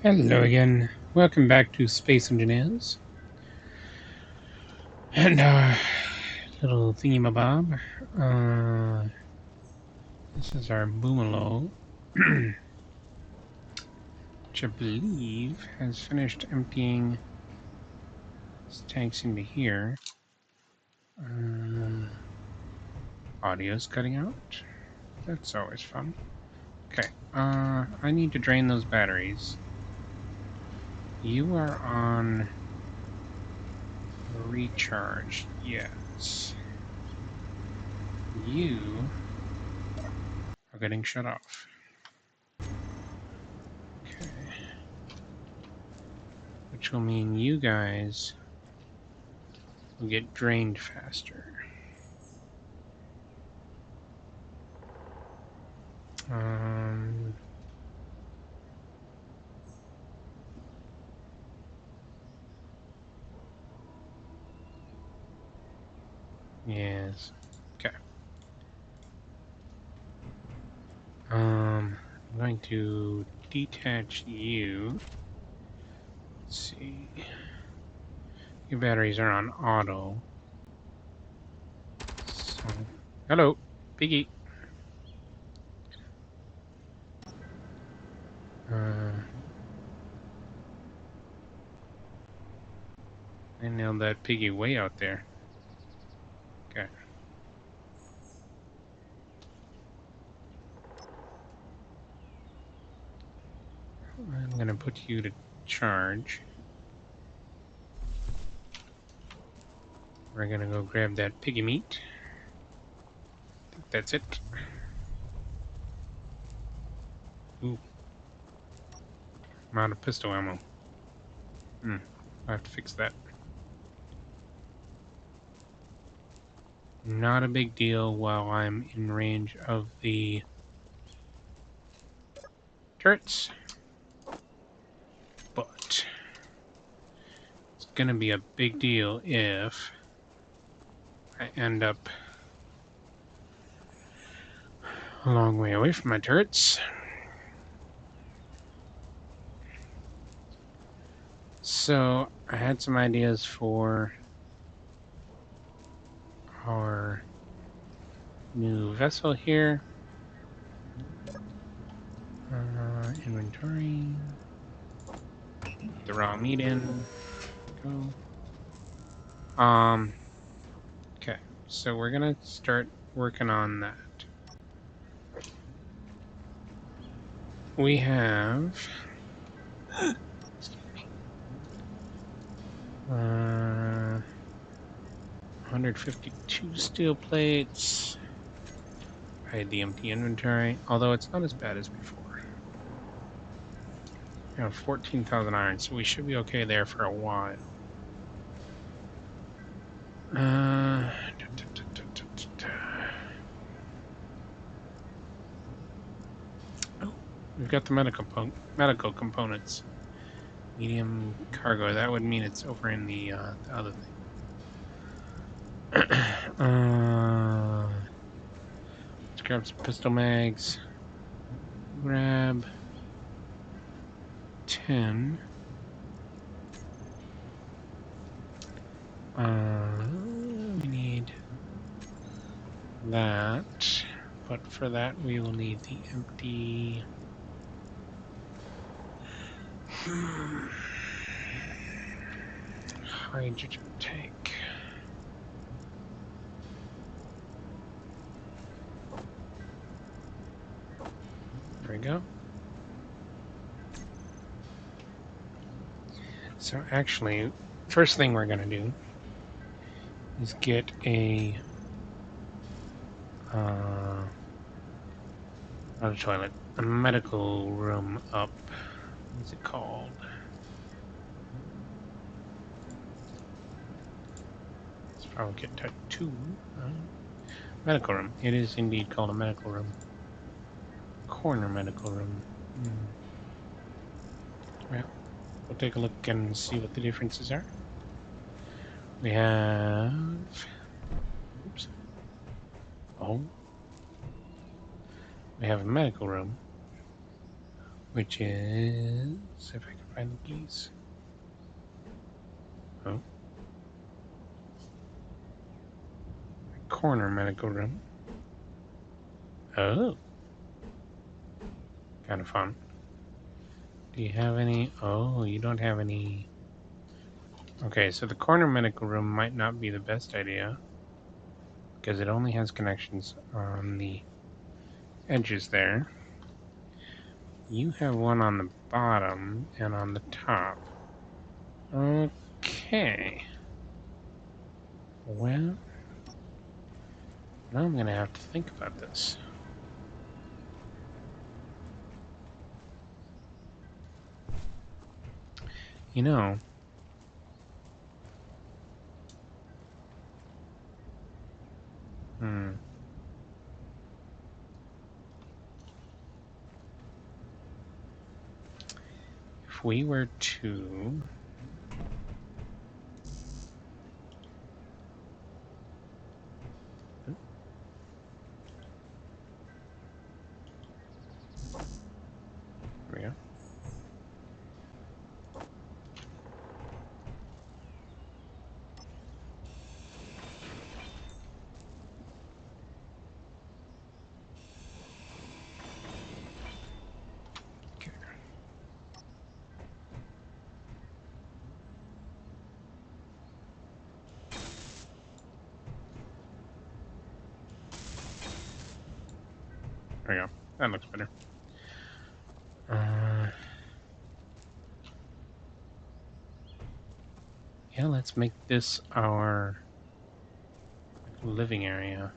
Hello again. Welcome back to Space Engineers. And little thingamabob. This is our Boomaloo, which I believe has finished emptying its tanks into here. Audio's cutting out. That's always fun. Okay, I need to drain those batteries. You are on recharge, yes. You are getting shut off. Okay. Which will mean you guys will get drained faster. Yes. Okay. I'm going to detach you. Let's see. Your batteries are on auto. So, hello, Piggy. I nailed that Piggy way out there. Okay. I'm gonna put you to charge. We're gonna go grab that piggy meat. I think that's it. Ooh. I'm out of pistol ammo. I have to fix that. Not a big deal while I'm in range of the turrets. But it's gonna be a big deal if I end up a long way away from my turrets. So I had some ideas for our new vessel here. Inventory. Put the raw meat in. Go. Okay, so we're gonna start working on that. We have 152 steel plates. I had the empty inventory, although it's not as bad as before. We have 14,000 iron, so we should be okay there for a while. Oh, we've got the medical components. Medium cargo. That would mean it's over in the other thing. Let's grab some pistol mags. Grab 10. We need that, but for that we will need the empty hydrogen tank. There we go. So actually, first thing we're gonna do is get a not a toilet, a medical room up. What's it called? Let's probably get to 2. Medical room. It is indeed called a medical room. Corner medical room. Well, we'll take a look and see what the differences are. We have... Oops. Oh. We have a medical room. which is, if I can find the keys. Oh. Corner medical room. Oh. Kind of fun. Do you have any? Oh, you don't have any. Okay, so the corner medical room might not be the best idea because it only has connections on the edges there. You have one on the bottom and on the top. Okay. Well, now I'm going to have to think about this. You know, if we were to... There we go. Okay. There we go. That looks better. Yeah, let's make this our living area.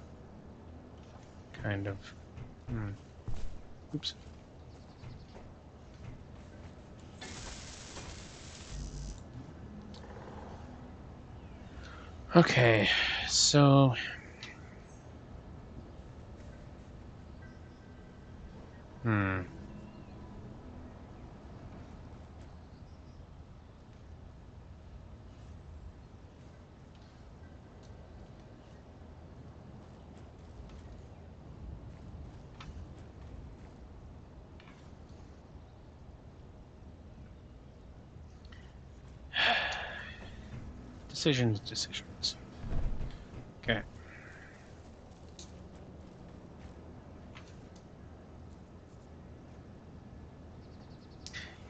Kind of. Oops. Okay, so... Decisions. Okay.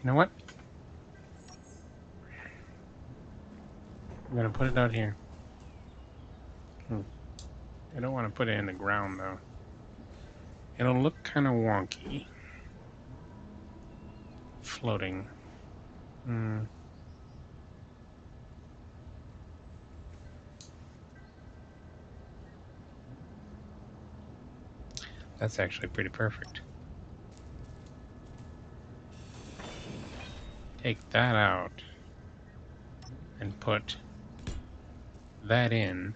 You know what? I'm gonna put it out here. I don't want to put it in the ground though. It'll look kind of wonky. Floating. That's actually pretty perfect. Take that out and put that in,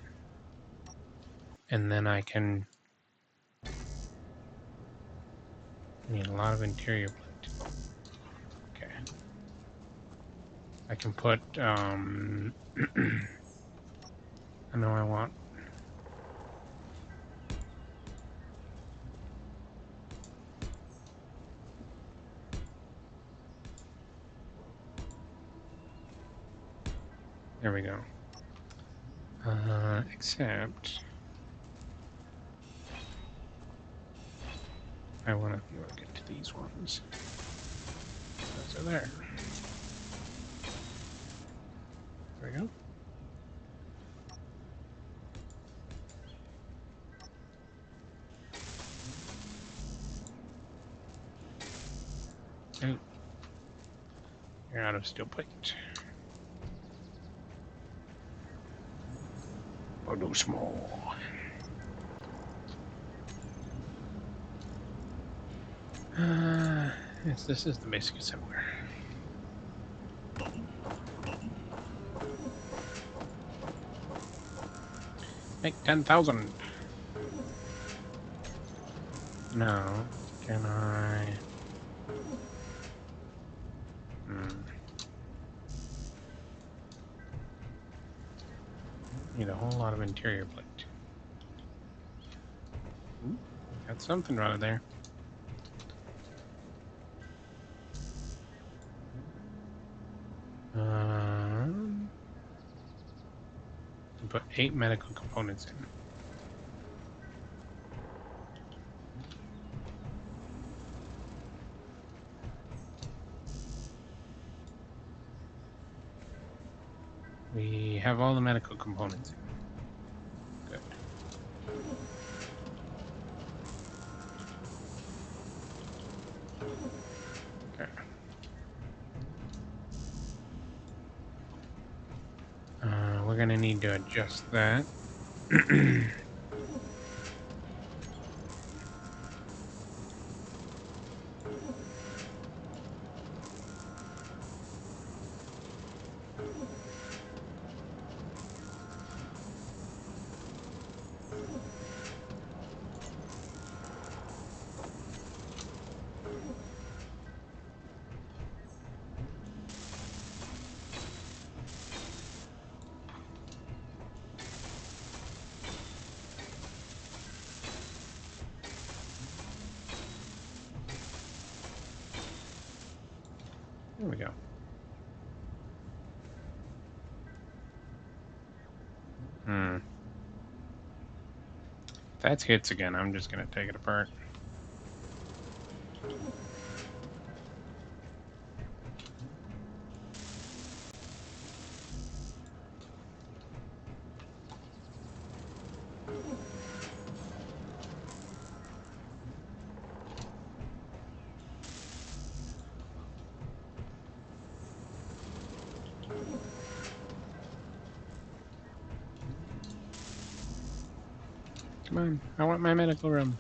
and then I can need a lot of interior plate. Okay. I can put I know I want there we go. Except I want to be able to get to these ones. Those are there. There we go. Oh, you're out of steel plate. Produce more. Yes, this is the basic assembler. Make 10,000. No, can I? Need a whole lot of interior plate. Ooh, got something right there. Put 8 medical components in. We have all the medical components in. Good. Okay. We're going to need to adjust that. 'There we go. If that's hits again, I'm just going to take it apart. Come on, I want my medical room.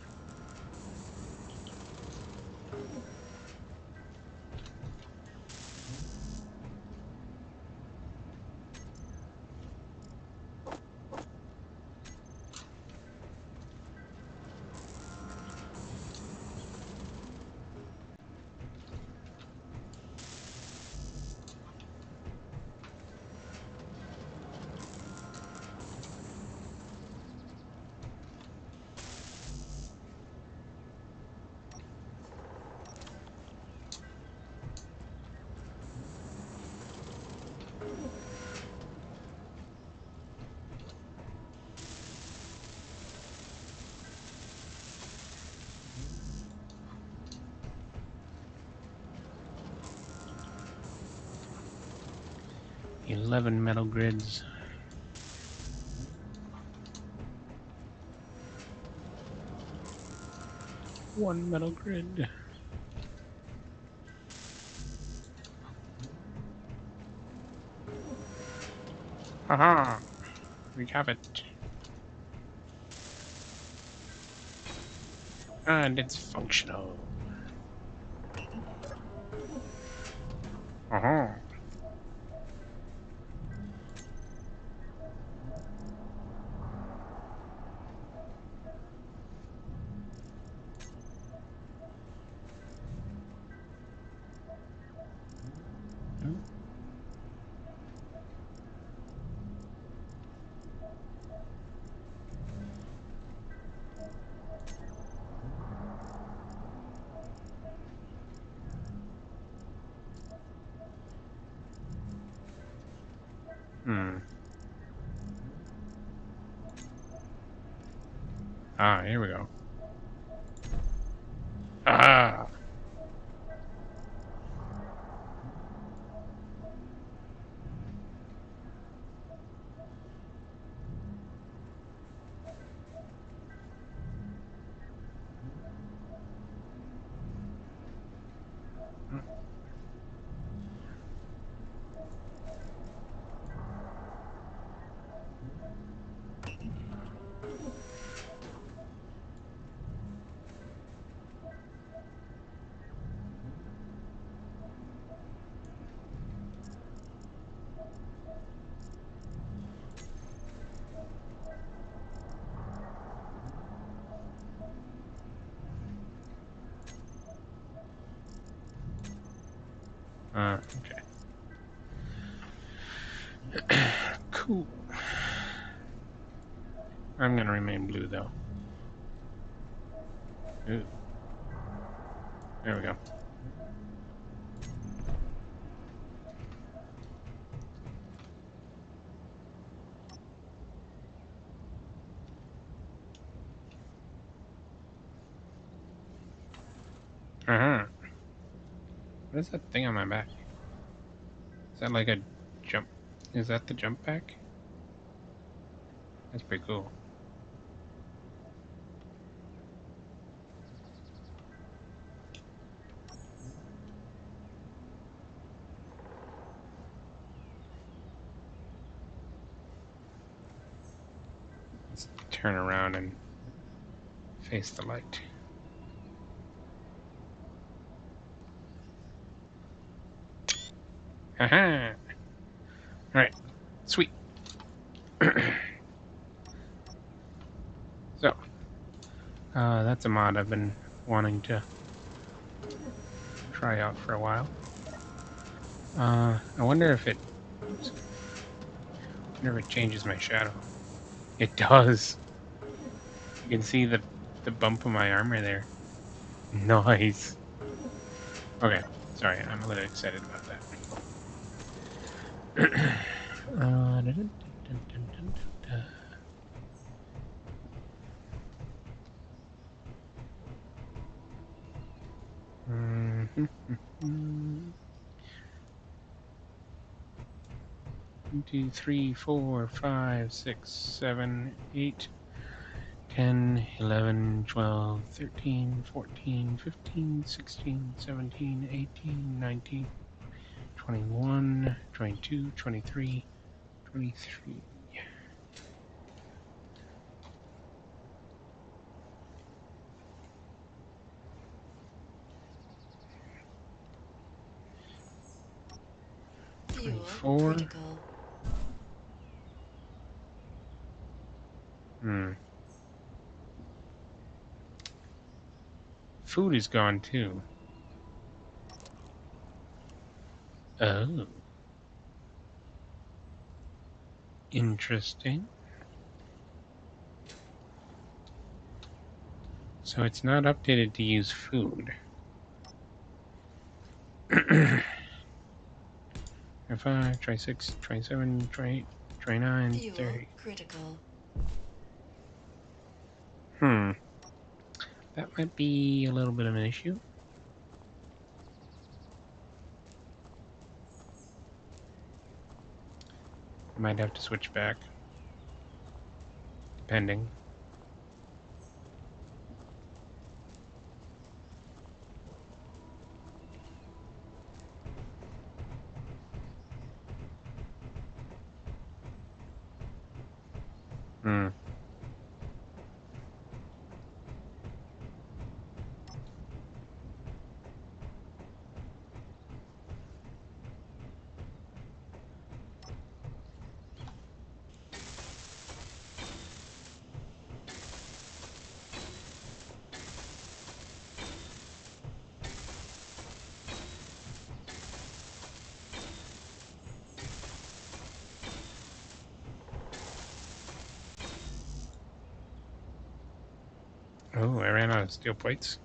$11 metal grids. One metal grid. Haha! We have it. And it's functional. Uh-huh. Ah, here we go. Ah! Okay. Cool. I'm gonna remain blue, though. Ooh. There we go. Uh-huh. What is that thing on my back? Is that like a jump? Is that the jump pack? That's pretty cool. Let's turn around and face the light. Haha! Alright, sweet. So, that's a mod I've been wanting to try out for a while. I wonder if it changes my shadow. It does. You can see the bump of my armor there. Nice. Okay, sorry, I'm a little excited about that. Dun, dun, dun, dun, dun. 1, 2, 3, 4, 5, 6, 7, 8, 10, 11, 12, 13, 14, 15, 16, 17, 18, 19, 21, 22, 23, 23. Fuel critical. Food is gone too. Oh. Interesting. So it's not updated to use food. Try 5, try 6, try 7, try 8, try 9, Fuel 30. Critical. That might be a little bit of an issue. Might have to switch back. Depending. Oh, I ran out of steel plates.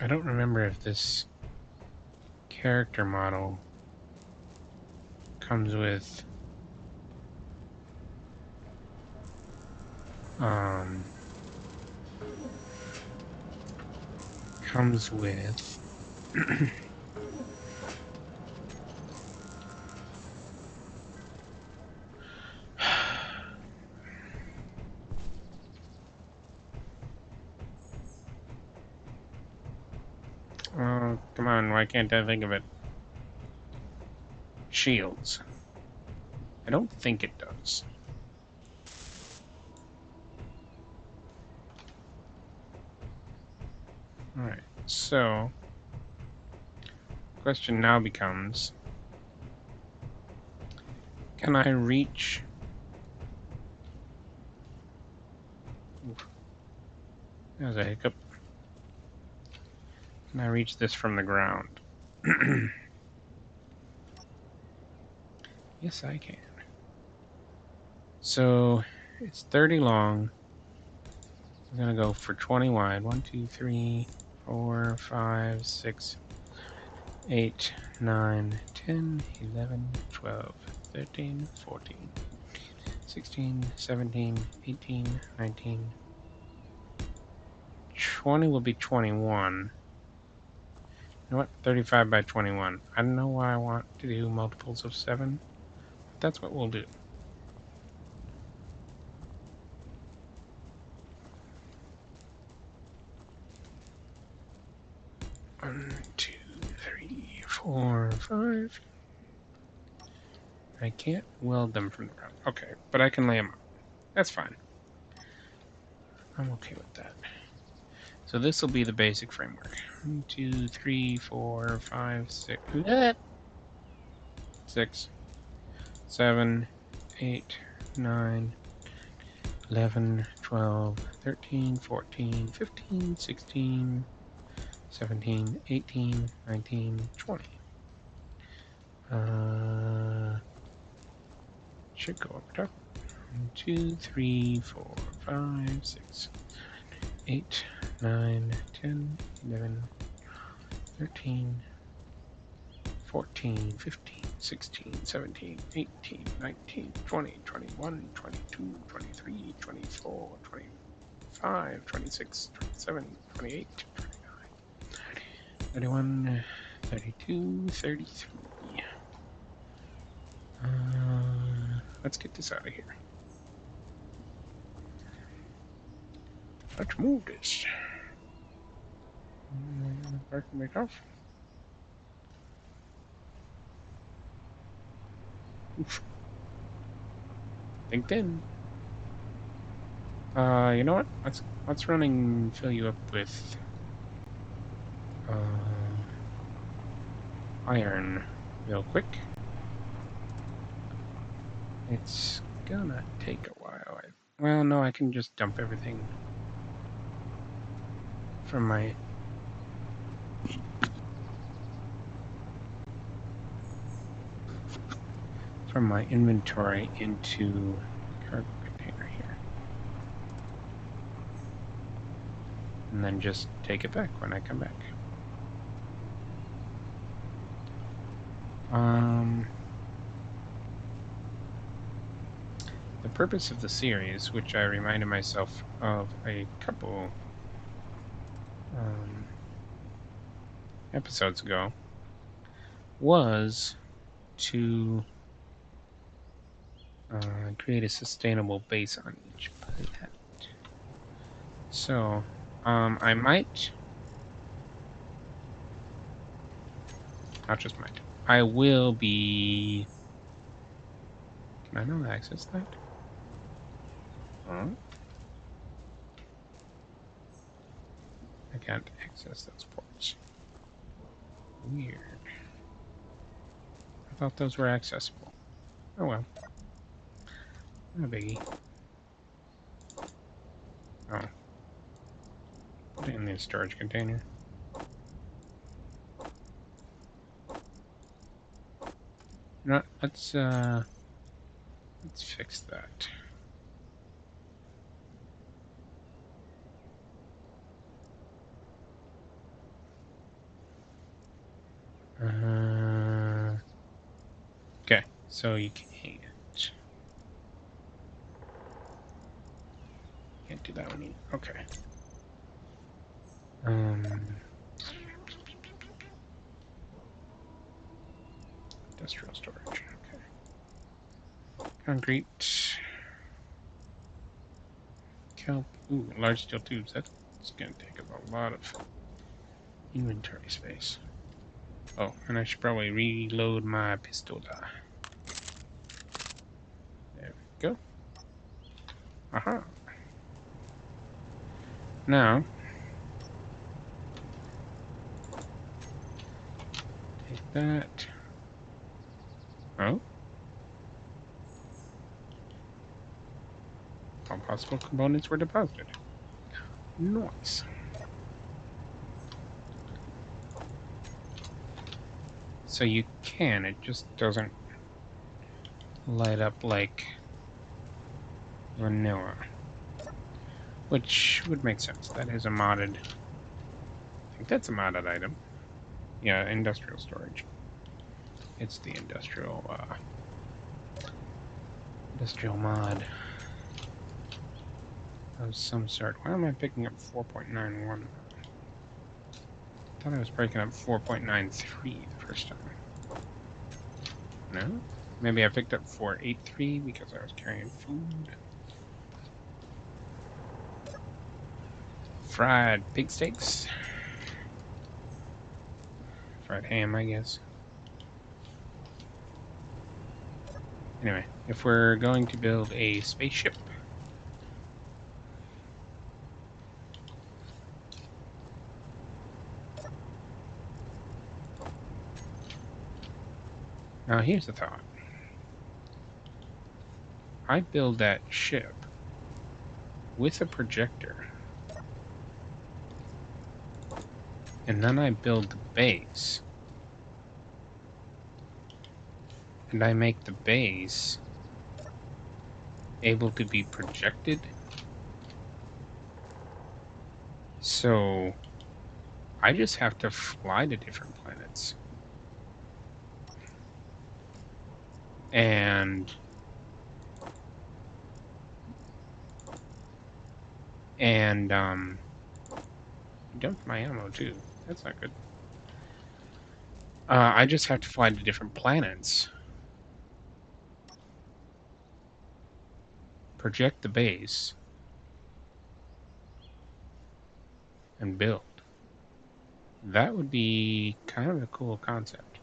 I don't remember if this character model comes with oh, come on, why can't I think of it? Shields. I don't think it does. Alright, so question now becomes, can I reach... Oof. That was a hiccup. Can I reach this from the ground? Yes, I can. So it's 30 long. I'm gonna go for 20 wide. 1, 2, 3, 4, 5, 6, 8, 9, 10, 11, 12, 13, 14. 16, 17, 18, 19, 20 will be 21. You know what? 35 by 21. I don't know why I want to do multiples of 7, but that's what we'll do. One, 2, 3, 4, 5. I can't weld them from the ground. Okay, but I can lay them up. That's fine. I'm okay with that. So this will be the basic framework. 1, 2, 3, 4, 5, 6, 6, 7, 8, 9, 11, 12, 13, 14, 15, 16, 17, 18, 19, 20. Should go up top. 1, 2, 3, 4, 5, 6, 8, 9, 10, 11, 13, 14, 15, 16, 17, 18, 19, 20, 21, 22, 23, 24, 25, 26, 27, 28, 29, 31, 32, 33. Let's get this out of here. Let's move this. Back and make off. Oof. LinkedIn. You know what? Let's run and fill you up with iron real quick. It's gonna take a while. Well, no, I can just dump everything from my inventory into the cargo container here. And then just take it back when I come back. The purpose of the series, which I reminded myself of a couple episodes ago, was to create a sustainable base on each planet. So, I might, not just might, I will be, can I not access that? Oh. I can't access those ports. Weird. I thought those were accessible. Oh well. No biggie. Oh. Put it in the storage container. No, let's fix that. Okay, so you can't do that one either. Okay. Industrial storage. Okay. Concrete. Kelp. Ooh, large steel tubes. That's going to take up a lot of inventory space. Oh, and I should probably reload my pistol. There we go. Aha. Now, take that. Oh. All possible components were deposited. Nice. So you can, it just doesn't light up like vanilla. Which would make sense. That is a modded, I think that's a modded item. Yeah, industrial storage. It's the industrial Industrial mod of some sort. Why am I picking up 4.91? I thought I was breaking up 4.93 the first time. No? Maybe I picked up 483 because I was carrying food. Fried pig steaks. Fried ham, I guess. Anyway, if we're going to build a spaceship, now here's the thought. I build that ship with a projector, and then I build the base, and I make the base able to be projected. So I just have to fly to different planets. And dumped my ammo too. That's not good. I just have to fly to different planets, project the base, and build. That would be kind of a cool concept.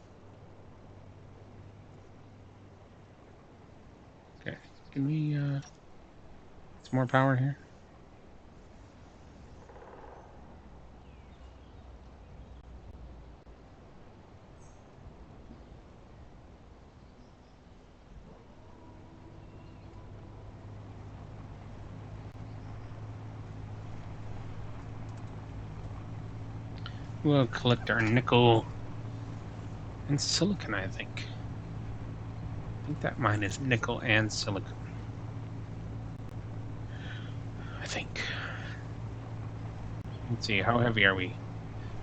Okay, can we get some more power here? We'll collect our nickel and silicon, I think. I think that mine is nickel and silicon. I think. Let's see, how heavy are we?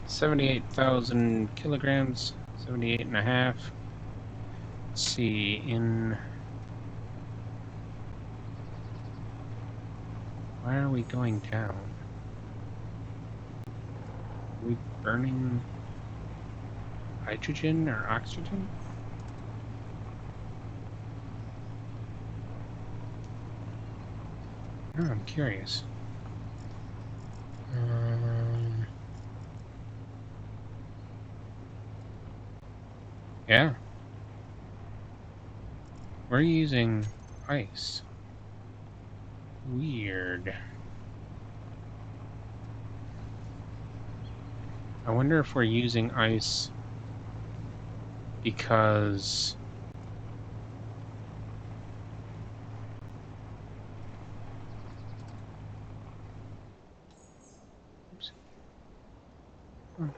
78,000 kilograms, 78 and a half. Let's see, why are we going down? Are we burning hydrogen or oxygen? Oh, I'm curious. Yeah. We're using ice. Weird. I wonder if we're using ice because oops. Oh.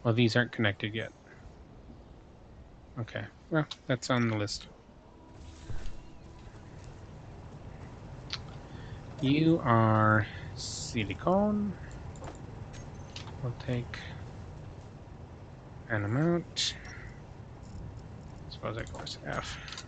Well, these aren't connected yet. Okay, well, that's on the list. You are silicon. We'll take an amount. I suppose I go to F.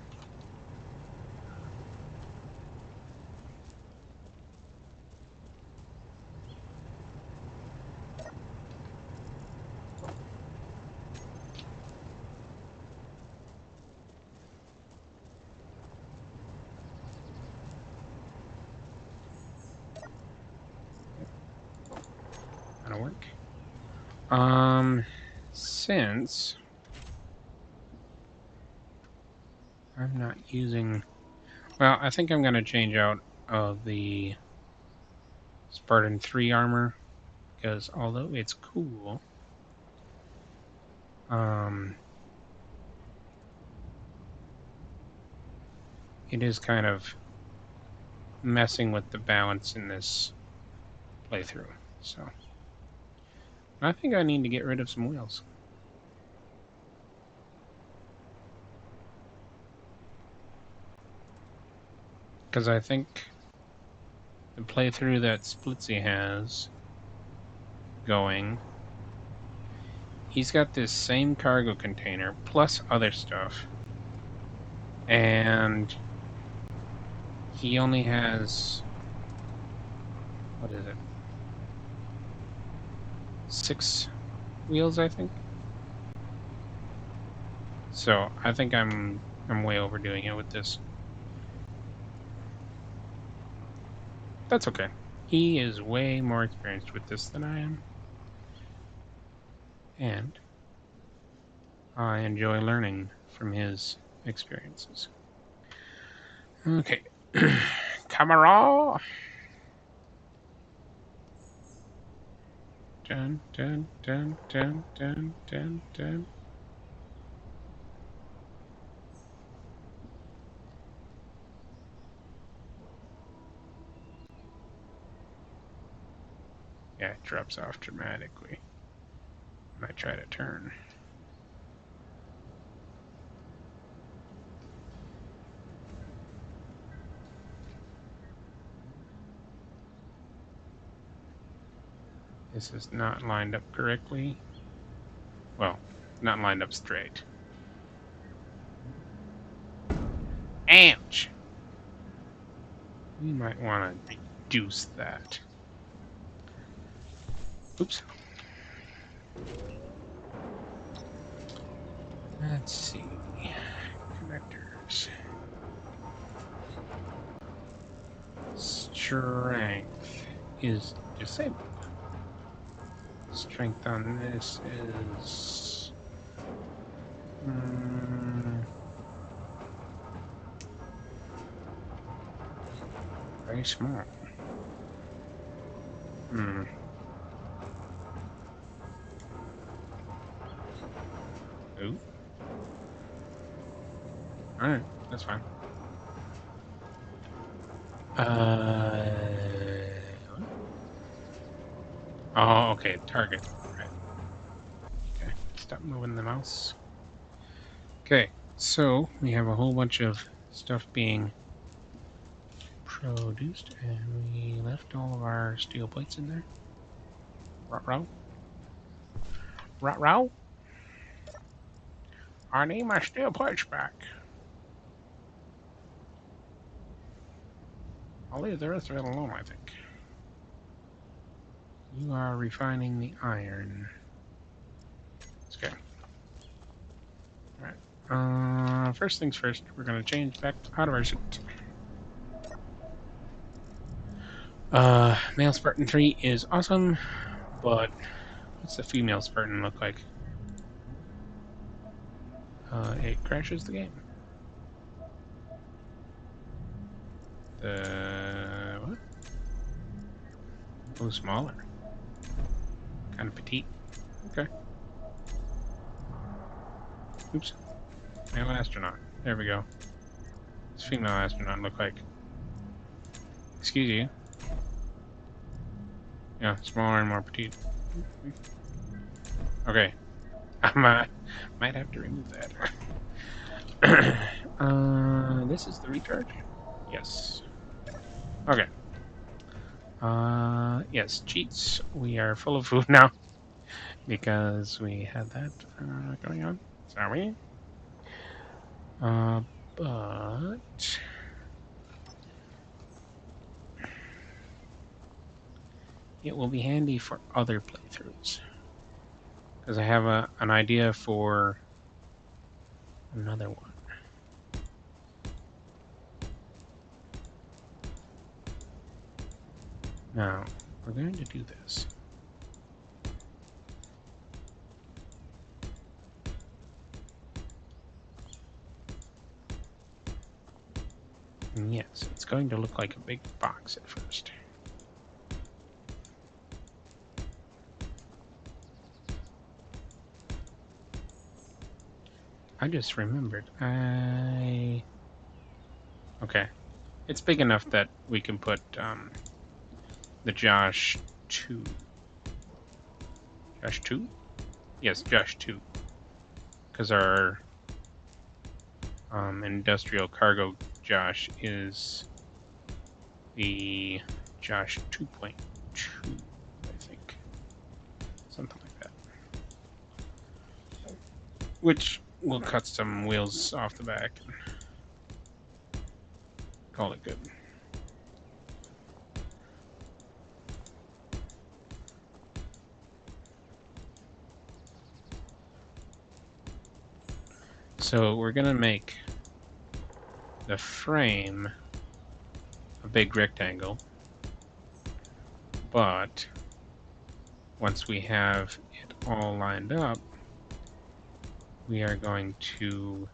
That'll work. Since I'm not using, well, I think I'm going to change out of the SpartanIII armor because although it's cool, it is kind of messing with the balance in this playthrough. So I think I need to get rid of some wheels. Because I think the playthrough that Splitsy has going, he's got this same cargo container plus other stuff And he only has, what is it? 6 wheels, I think. So I think I'm way overdoing it with this. That's okay. He is way more experienced with this than I am. And I enjoy learning from his experiences. Okay. Camera! Dun, dun, dun, dun, dun, dun, dun. Yeah, it drops off dramatically when I try to turn. This is not lined up correctly. Well, not lined up straight. Ouch! We might want to reduce that. Oops. Let's see. Connectors. Strength is disabled. Strength on this is... very small. Ooh. Alright, that's fine. Oh, okay, target. Right. Okay, stop moving the mouse. Okay, so we have a whole bunch of stuff being produced, and we left all of our steel plates in there. Ruh-roh. Ruh-roh. I need my steel plates back. I'll leave the rest of it alone, I think. You are refining the iron. Okay. Alright. First things first, we're going to change back out of our suit. Male Spartan III is awesome, but what's the female Spartan look like? It crashes the game. What? Oh, smaller. Kind of petite. Okay. Oops. Male astronaut. There we go. What's female astronaut look like? Excuse you. Yeah, smaller and more petite. Okay. I might have to remove that. This is the recharge? Yes. Okay. Yes, cheats. We are full of food now because we had that going on. Sorry. But it will be handy for other playthroughs because I have an idea for another one. Now, we're going to do this. And yes, it's going to look like a big box at first. I just remembered. Okay. It's big enough that we can put the Josh 2. Josh 2? Yes, Josh 2. Because our industrial cargo Josh is the Josh 2.2, I think. Something like that. Which will cut some wheels off the back. call it good. So we're gonna make the frame a big rectangle, but once we have it all lined up, we are going to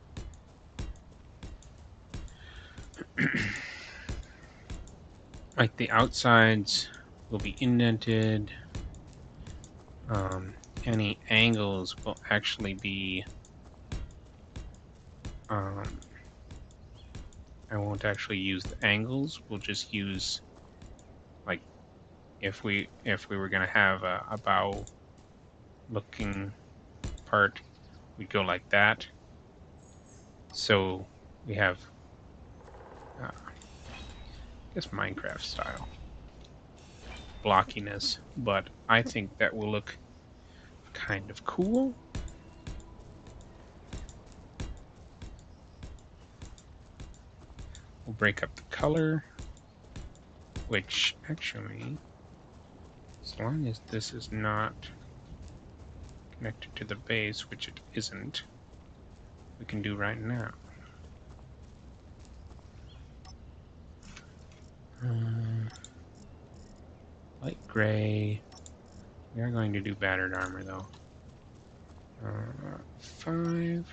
like the outsides will be indented. Any angles will actually be I won't actually use the angles. We'll just use, like, if we were gonna have a bow looking part, we'd go like that. So we have, I guess, Minecraft style blockiness, but I think that will look kind of cool. We'll break up the color, which actually, as long as this is not connected to the base, which it isn't, we can do right now. Light gray. We are going to do battered armor though. 5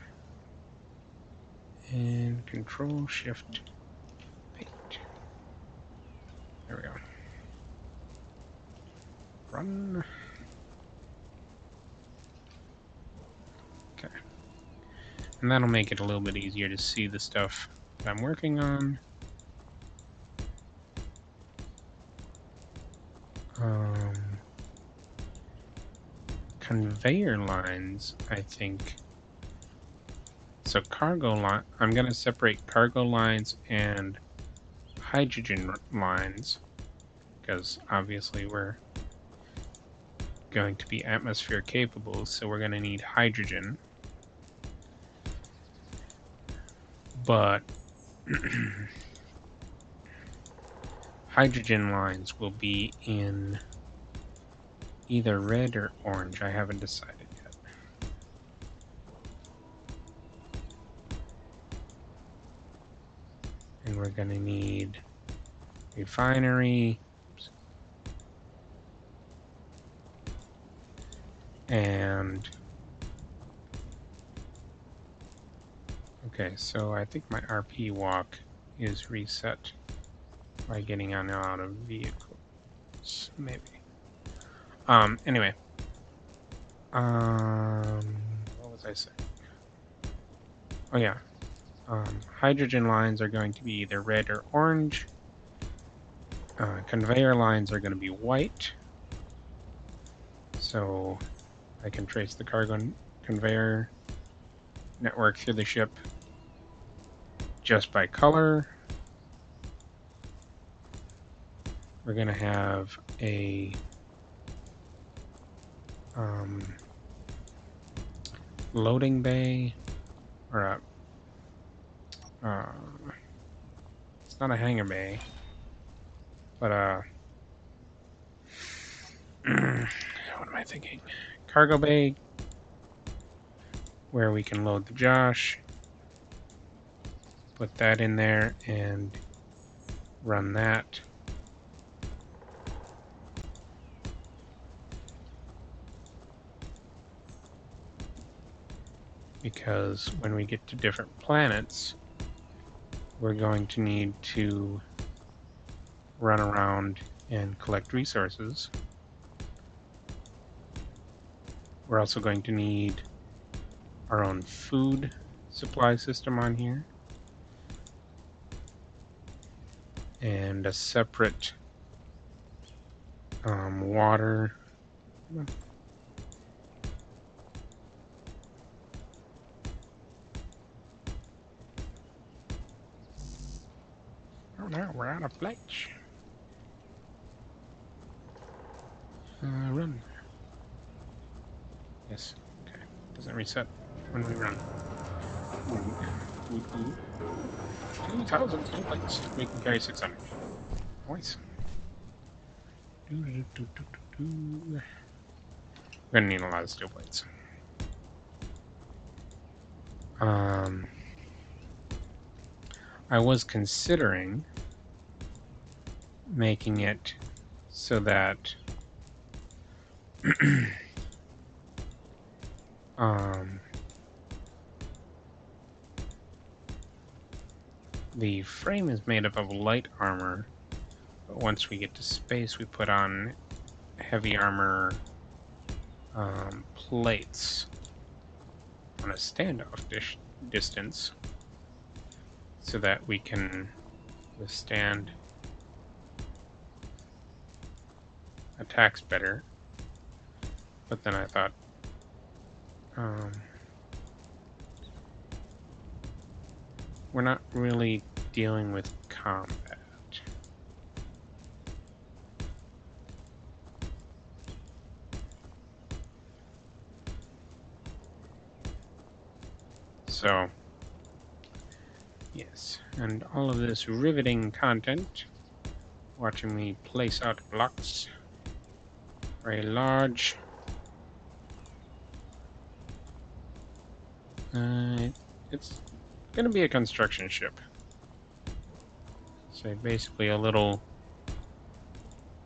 and Control Shift paint. There we go. Run. Okay. And that'll make it a little bit easier to see the stuff that I'm working on. Conveyor lines, I think. So cargo line, I'm going to separate cargo lines and hydrogen lines, because obviously we're going to be atmosphere capable, so we're going to need hydrogen. But hydrogen lines will be in either red or orange. I haven't decided yet. And we're going to need refinery. Oops. And okay, so I think my RP walk is reset by getting on and out of vehicles, maybe. Anyway. What was I saying? Oh yeah. Hydrogen lines are going to be either red or orange. Conveyor lines are going to be white. So I can trace the cargo conveyor network through the ship just by color. We're going to have a loading bay, or it's not a hangar bay, but what am I thinking? Cargo bay, where we can load the Josh, put that in there and run that. Because when we get to different planets, we're going to need to run around and collect resources. We're also going to need our own food supply system on here, and a separate water. Oh no, we're out of plates. Run. Yes. Okay. Doesn't reset when we run. Ooh. Wood, wood. 2,000 steel plates. We can carry 600. Nice. We're gonna need a lot of steel plates. I was considering making it so that the frame is made up of light armor, but once we get to space, we put on heavy armor plates on a standoff distance so that we can withstand attacks better. But then I thought, we're not really dealing with combat. So, yes, and all of this riveting content, watching me place out blocks for a large it's gonna be a construction ship. So basically a little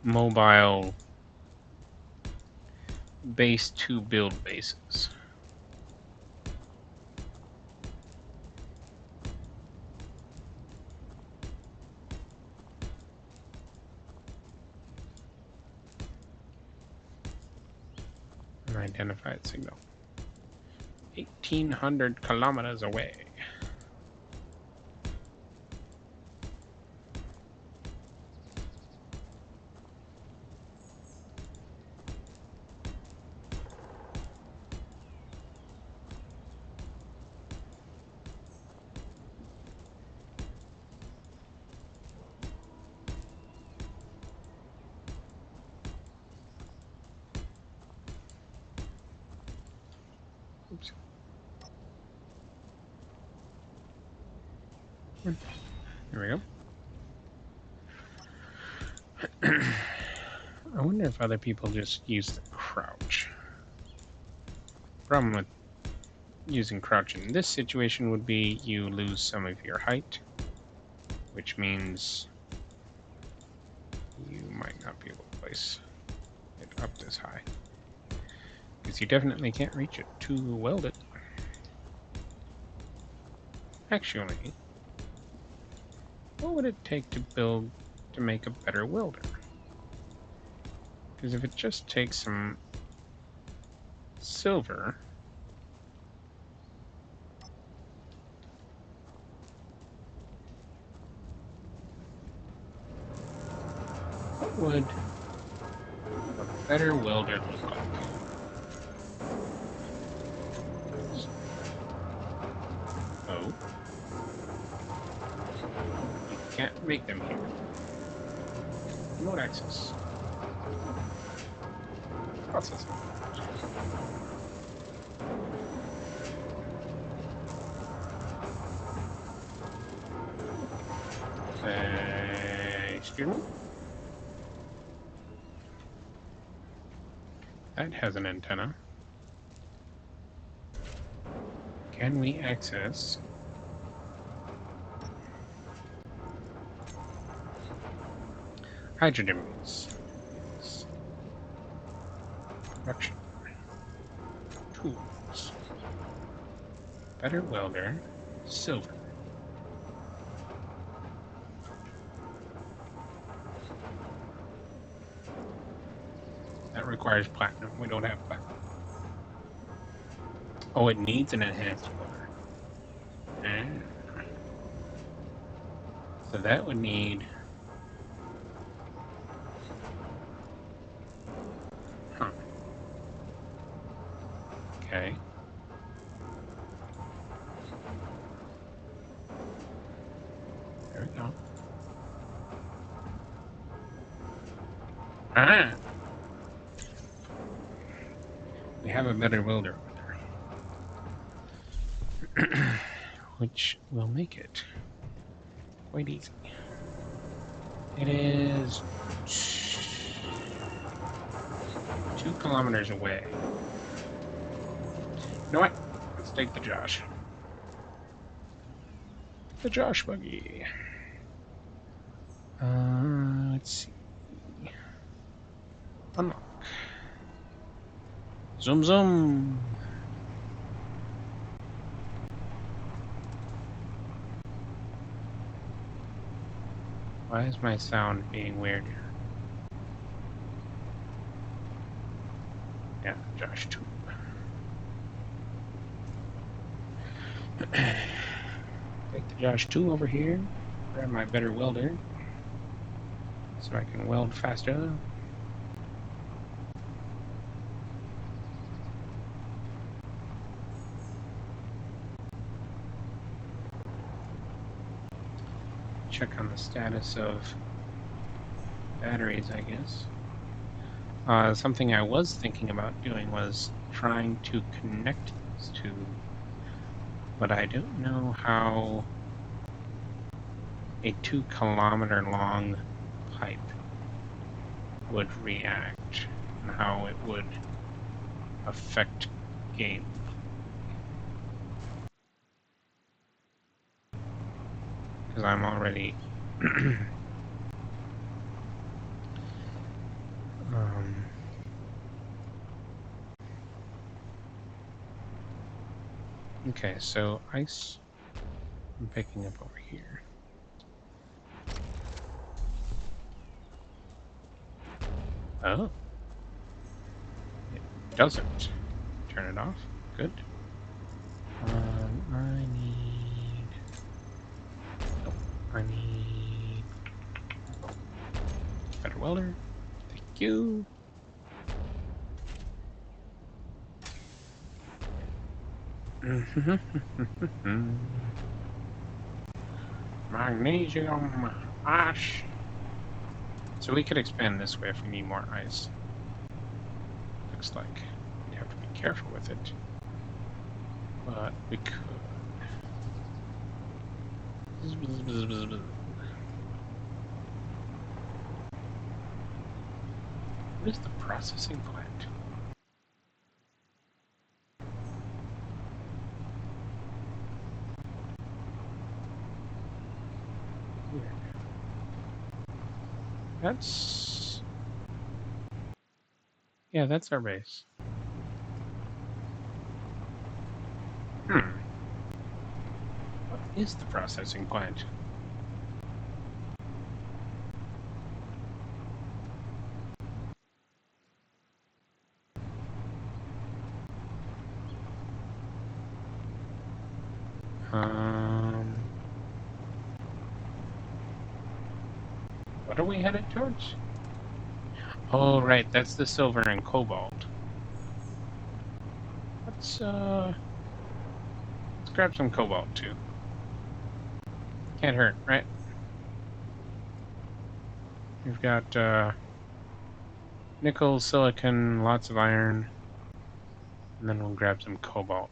mobile base to build bases. An identified signal. 1,800 kilometers away. Oops. There we go. I wonder if other people just use the crouch. Problem with using crouch in this situation would be you lose some of your height, which means you might not be able to place it up this high. Because you definitely can't reach it to weld it. Actually, what would it take to make a better welder? Because if it just takes some silver, what would a better welder look like? Oh. You can't make them here. Remote access. Processing. Excuse me? That has an antenna. Can we access hydrogen base? Yes. Production. Tools. Better welder. Silver. That requires platinum. We don't have platinum. Oh, it needs an enhanced welder. So that would need... Huh. Okay. There we go. Ah! We have a better welder over there. which will make it quite easy. It is 2 kilometers away. You know what? Let's take the Josh. The Josh buggy. Let's see. Unlock. Zoom zoom. Why is my sound being weird here? Yeah, Josh too. Take the Josh 2 over here. Grab my better welder so I can weld faster. Check on the status of batteries, I guess. Something I was thinking about doing was trying to connect these two, but I don't know how a 2 kilometer long pipe would react and how it would affect game. Because I'm already okay, so ice I'm picking up over here. Oh. It doesn't. Turn it off. Good. I need... Nope. I need... better welder. Thank you. Magnesium ash. So we could expand this way if we need more ice. Looks like we have to be careful with it, but we could. What is the processing plant? Weird. That's... yeah, that's our base. What is the processing plant? What are we headed towards? Oh, right, that's the silver and cobalt. Let's grab some cobalt, too. Can't hurt, right? We've got, nickel, silicon, lots of iron, and then we'll grab some cobalt.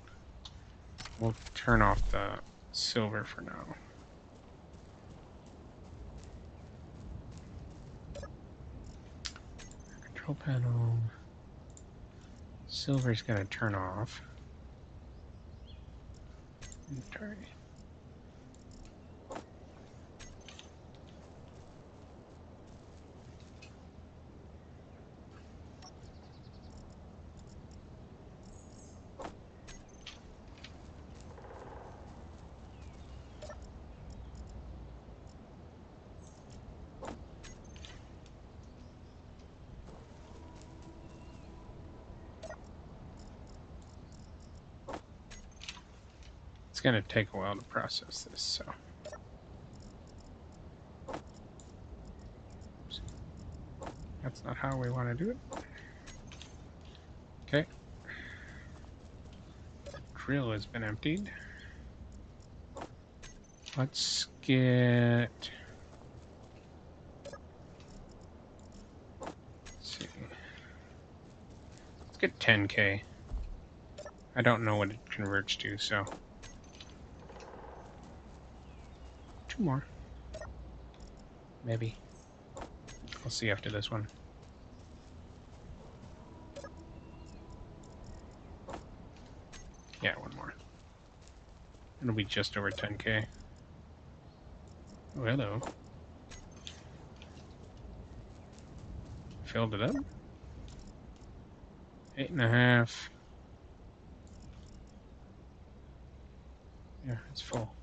We'll turn off the silver for now. Control panel. Silver's gonna turn off. Inventory. It's going to take a while to process this, so. Oops. That's not how we want to do it. Okay. The drill has been emptied. Let's get... let's see. Let's get 10K. I don't know what it converts to, so... 2 more. Maybe. We'll see after this one. Yeah, 1 more. It'll be just over 10K. Oh, hello. Filled it up. 8.5. Yeah, it's full.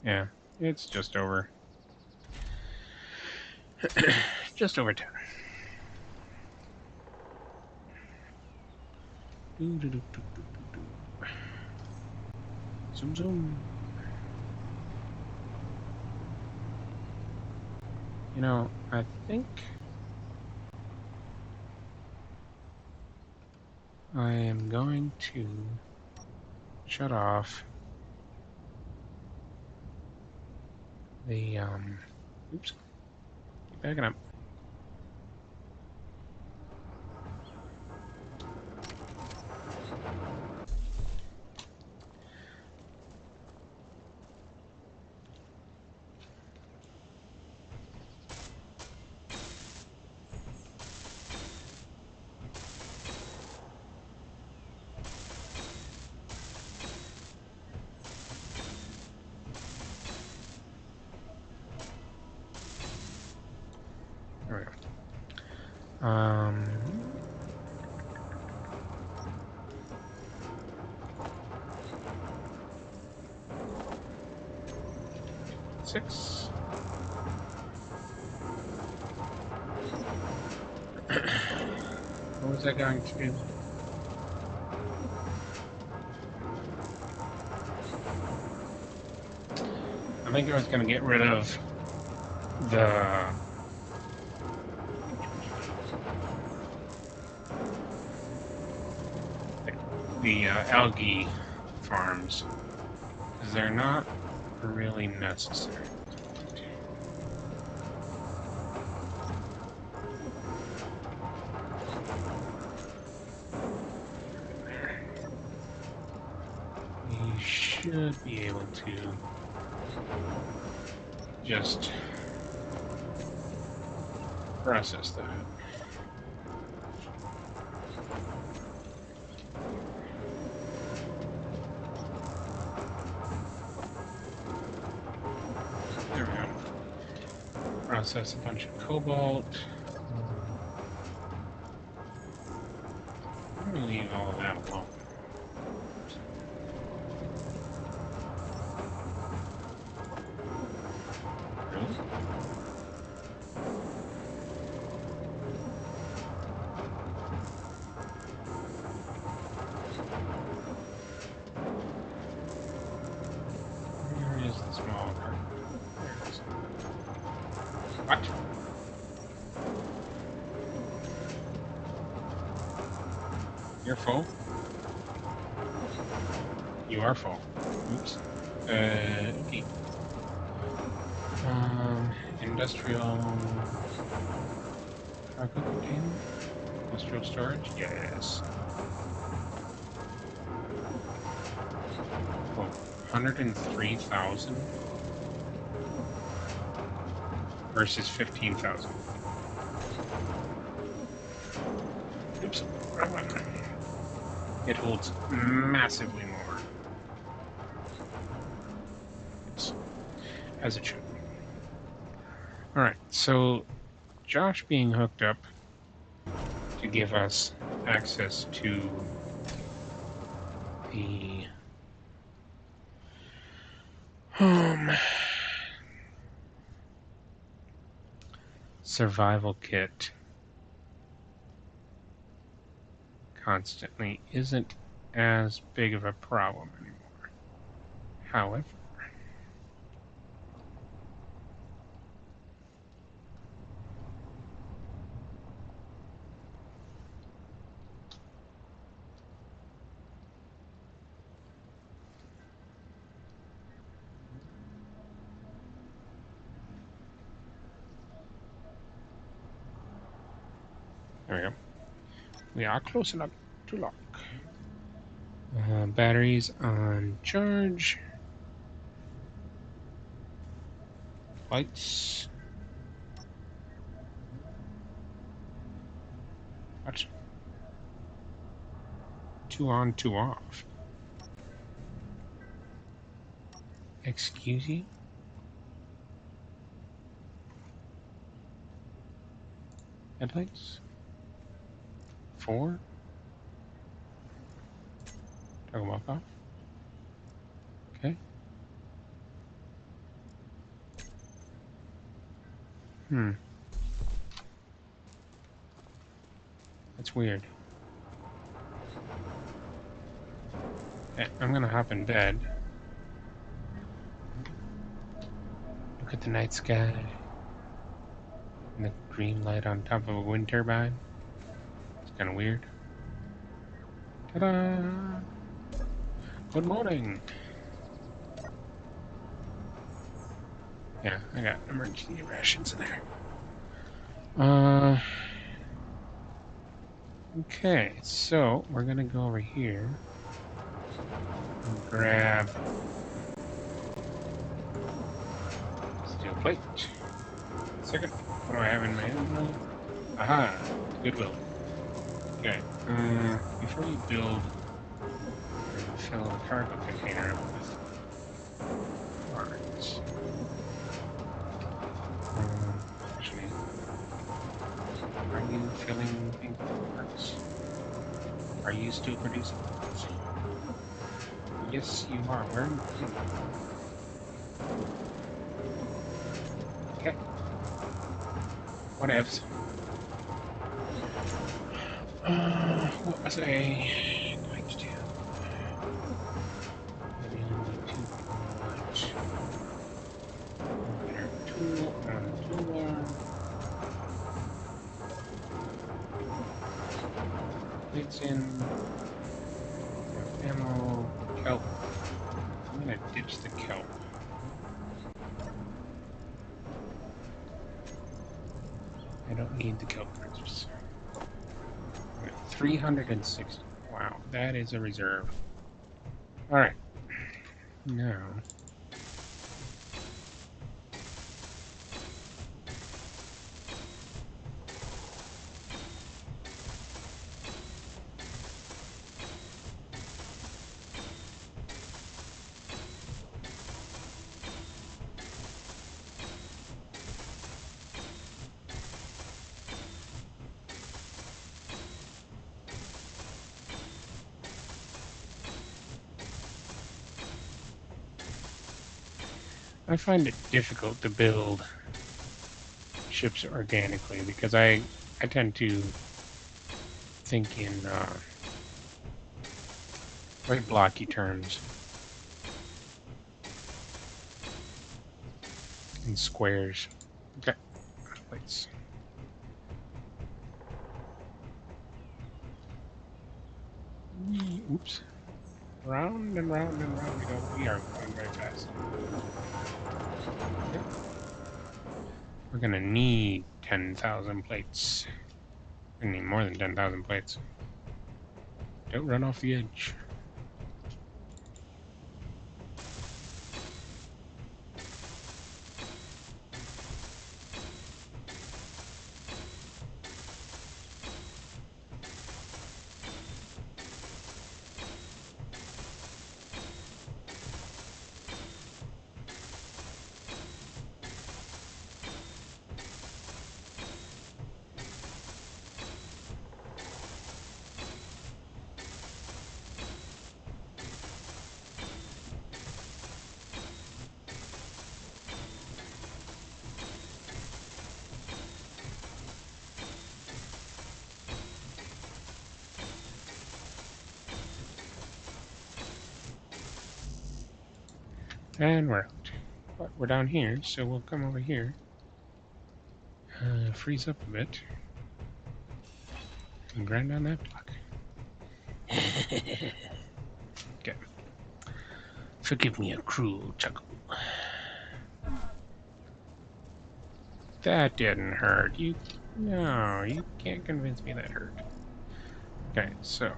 Yeah, it's just over. Just over 10. Zoom, zoom. You know, I think I am going to shut off the, oops, keep backing up. There we go. 6. What was I going to do? I think I was going to get rid of the algae farms, because they're not really necessary. You should be able to just process that. There we go. Process a bunch of cobalt. I'm going to leave all of that alone. Really? Where is the small card? There it is. What? You're full? You are full. Oops. Okay. Industrial cargo container? Industrial storage? Yes. Oh, 103,000 versus 15,000. Oops. Wrong one. It holds massively more. It's as it should. Alright, so Josh being hooked up to give us access to the survival kit constantly isn't as big of a problem anymore. However, there we go. We are close enough to lock. Batteries on charge. Lights. What? 2 on, 2 off. Excuse you? Headlights? 4? Toggle walk off. Okay. That's weird. Okay, I'm gonna hop in bed. Look at the night sky. And the green light on top of a wind turbine. It's kind of weird. Ta-da! Good morning! Yeah, I got emergency rations in there. Okay, so we're gonna go over here and grab steel plate. Second, what do I have in my hand now? Aha, Goodwill. Okay, before you build and fill the cargo container up with parts. Actually, are you filling things with parts? Are you still producing parts? Yes, you are. Where are you putting them? Okay. Whatevs. What was I going to do? Maybe only 2 much. Tool on toolbar. Plates in. Ammo. Kelp. I'm gonna ditch the kelp. I don't need the kelp crisps. 360. Wow, that is a reserve. Alright. Now. I find it difficult to build ships organically because I tend to think in very blocky terms, in squares. Okay, let's. Oops. Round and round and round we go. We are going very fast. Okay. We're gonna need 10,000 plates. We need more than 10,000 plates. Don't run off the edge. And we're out. But we're down here, so we'll come over here. Freeze up a bit. And grind down that block. Okay. Forgive me a cruel chuckle. That didn't hurt. No, you can't convince me that hurt. Okay, so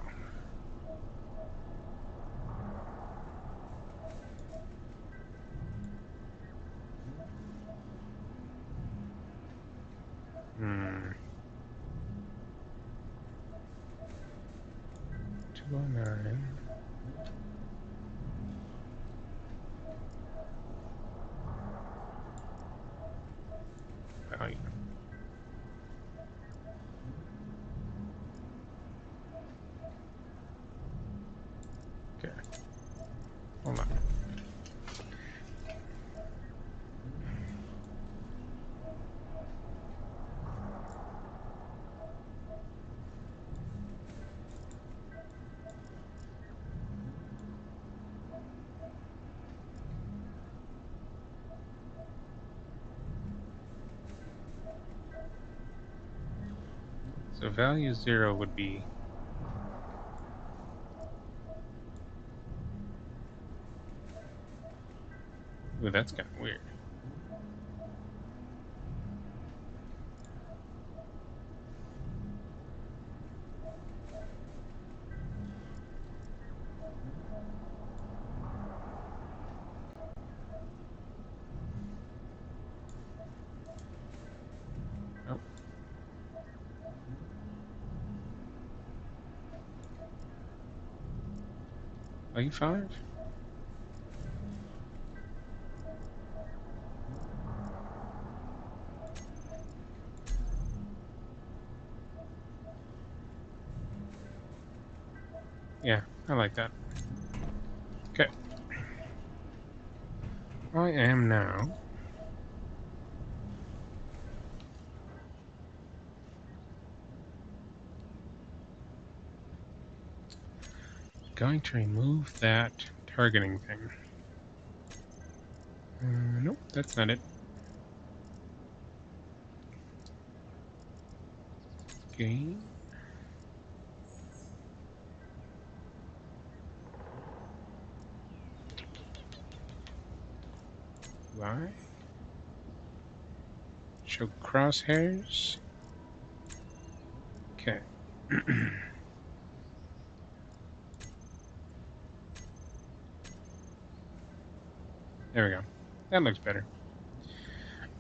hmm. 209. Value. Okay. Hold on. So value 0 would be ooh, that's kind of weird. Oh. Value 5? Yeah, I like that. Okay. I am now going to remove that targeting thing. Nope, that's not it. Okay. Why? Show crosshairs. Okay. There we go. That looks better.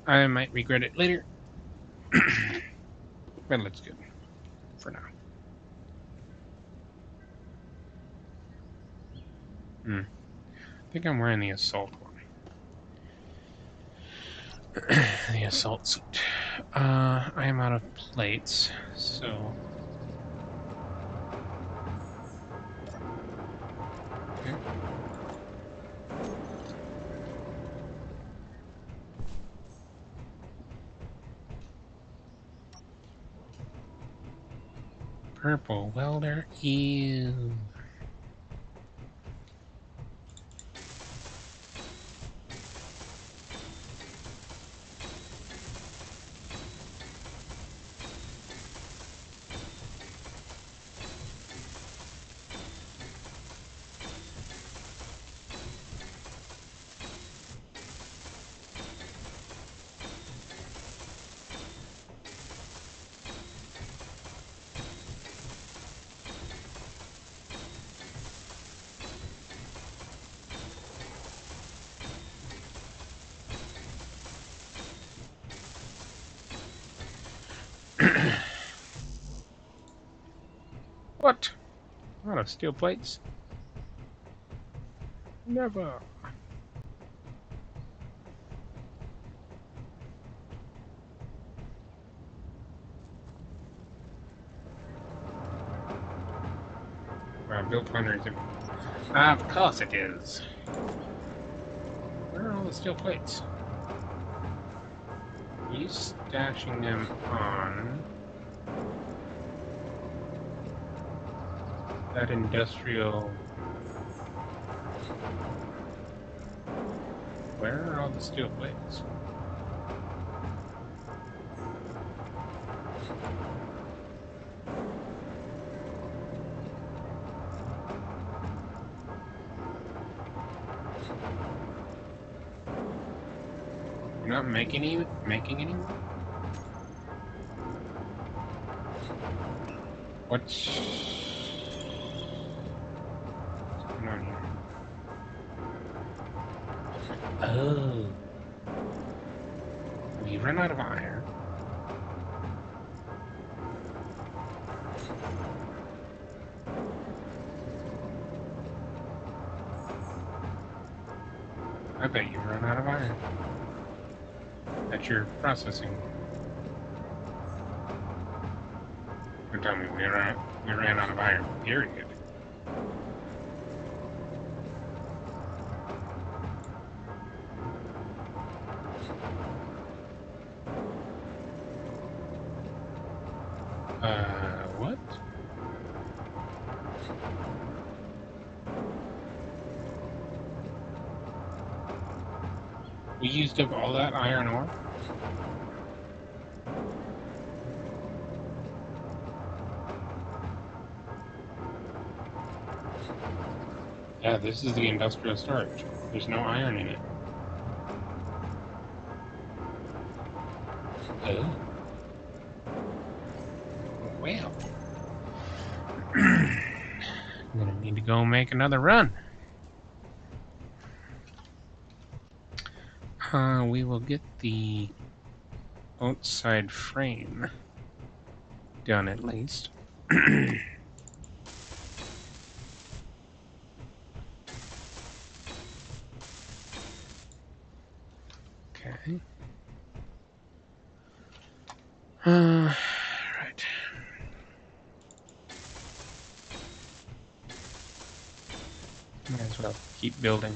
I might regret it later. But it looks good for now. I think I'm wearing the assault one. The assault suit. I am out of plates, so... Okay. Purple welder. Ew. What? Out of steel plates? Never. Build finder is in. Of course it is. Where are all the steel plates? Are you stashing them on that industrial? Where are all the steel plates? You're not making any? What? run out of iron. I bet you run out of iron. That you're processing. Don't tell me we ran out of iron, period. What? We used up all that iron ore? Yeah, this is the industrial storage. There's no iron in it. Well. I'm gonna need to go make another run. We will get the outside frame done at least. Okay. Right. Might as well keep building.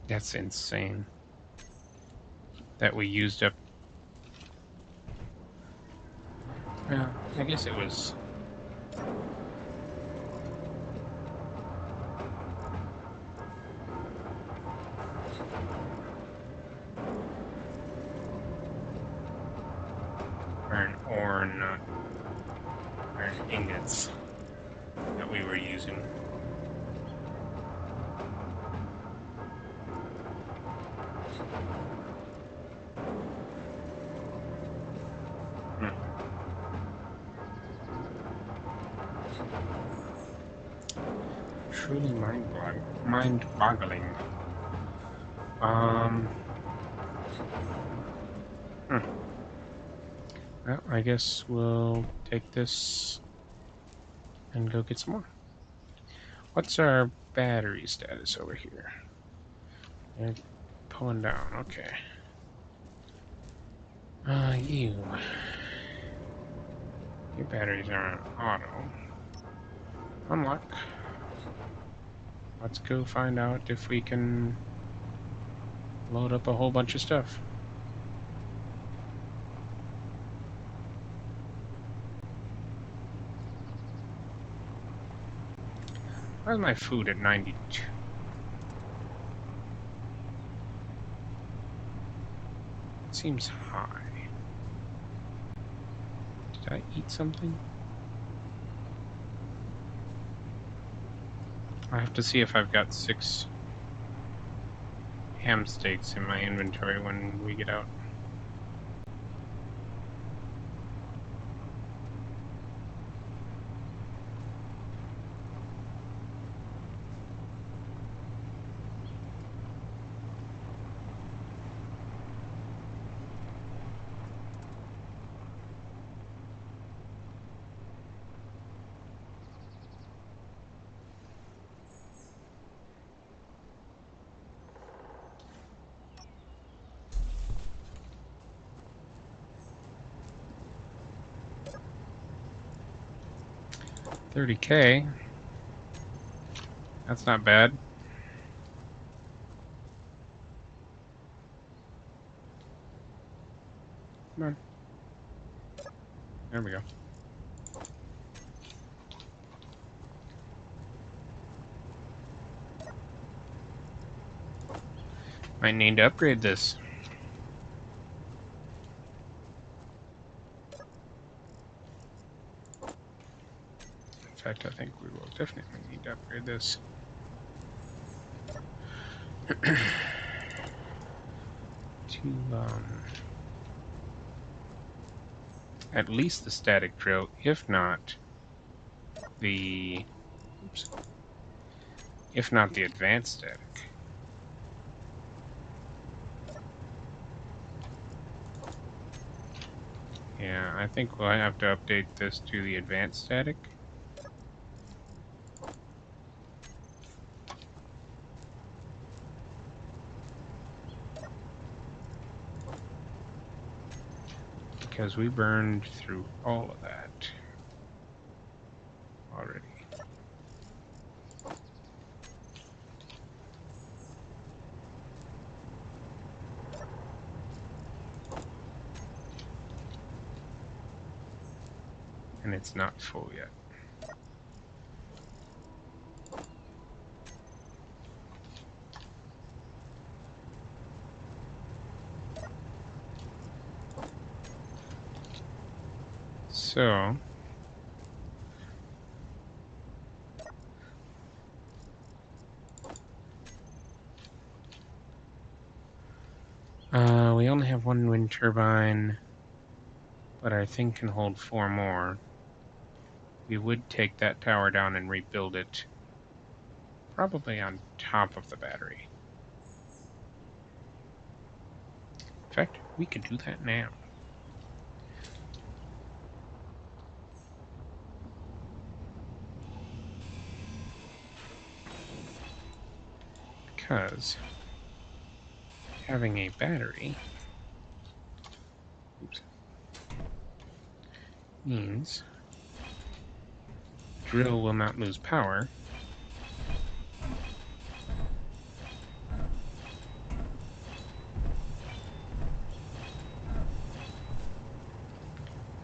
That's insane. That we used up. Well, I guess it was. Iron ore, not iron ingots that we were using. Truly mind-boggling. Well, I guess we'll take this and go get some more. What's our battery status over here? They're pulling down, okay. Your batteries are on auto. Unlock. Let's go find out if we can load up a whole bunch of stuff. Why's my food at 92? It seems high. Did I eat something? I have to see if I've got 6 ham steaks in my inventory when we get out. $30K. That's not bad. Come on. There we go. Might need to upgrade this. In fact, I think we will definitely need to upgrade this. To at least the static drill, if not the advanced static. Yeah, I think we'll have to update this to the advanced static. Because we burned through all of that already. And it's not full yet. So we only have one wind turbine, but our thing can hold 4 more. We would take that tower down and rebuild it, probably on top of the battery. In fact, we could do that now. Because having a battery means drill will not lose power.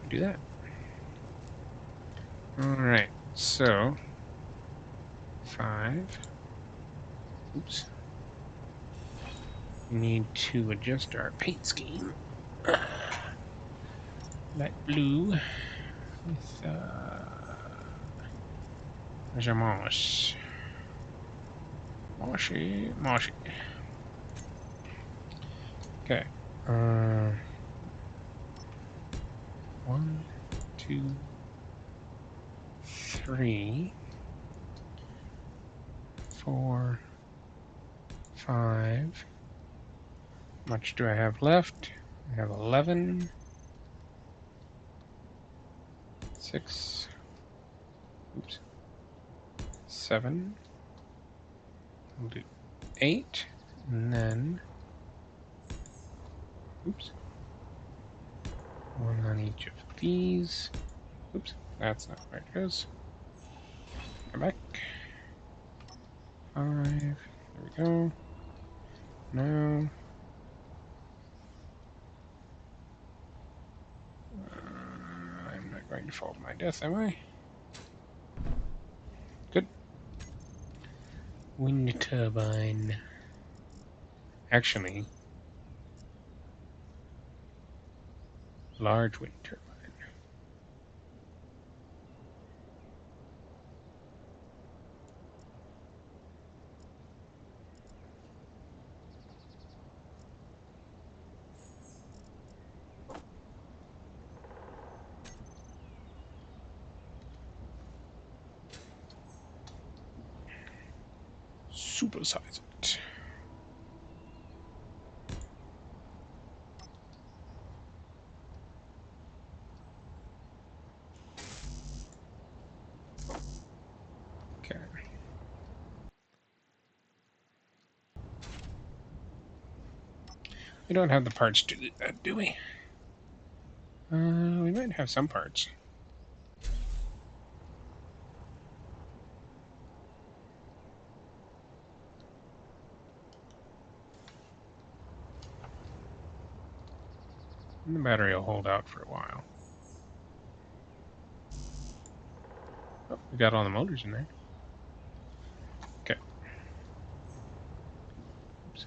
Do that. Alright, so 5. Oops. We need to adjust our paint scheme. Light blue with moss. Mossy. Okay. 1, 2, 3, 4, 5. How much do I have left? I have 11. 6. Oops. 7. We'll do 8. And then... Oops. 1 on each of these. Oops. That's not where it goes. Come back. 5. There we go. Now... I'm not going to fall to my death, am I? Good. Wind turbine. Actually, large wind turbine. Supersize it. Okay. We don't have the parts to do that, do we? We might have some parts. And the battery will hold out for a while. Oh, we got all the motors in there. Okay. Oops.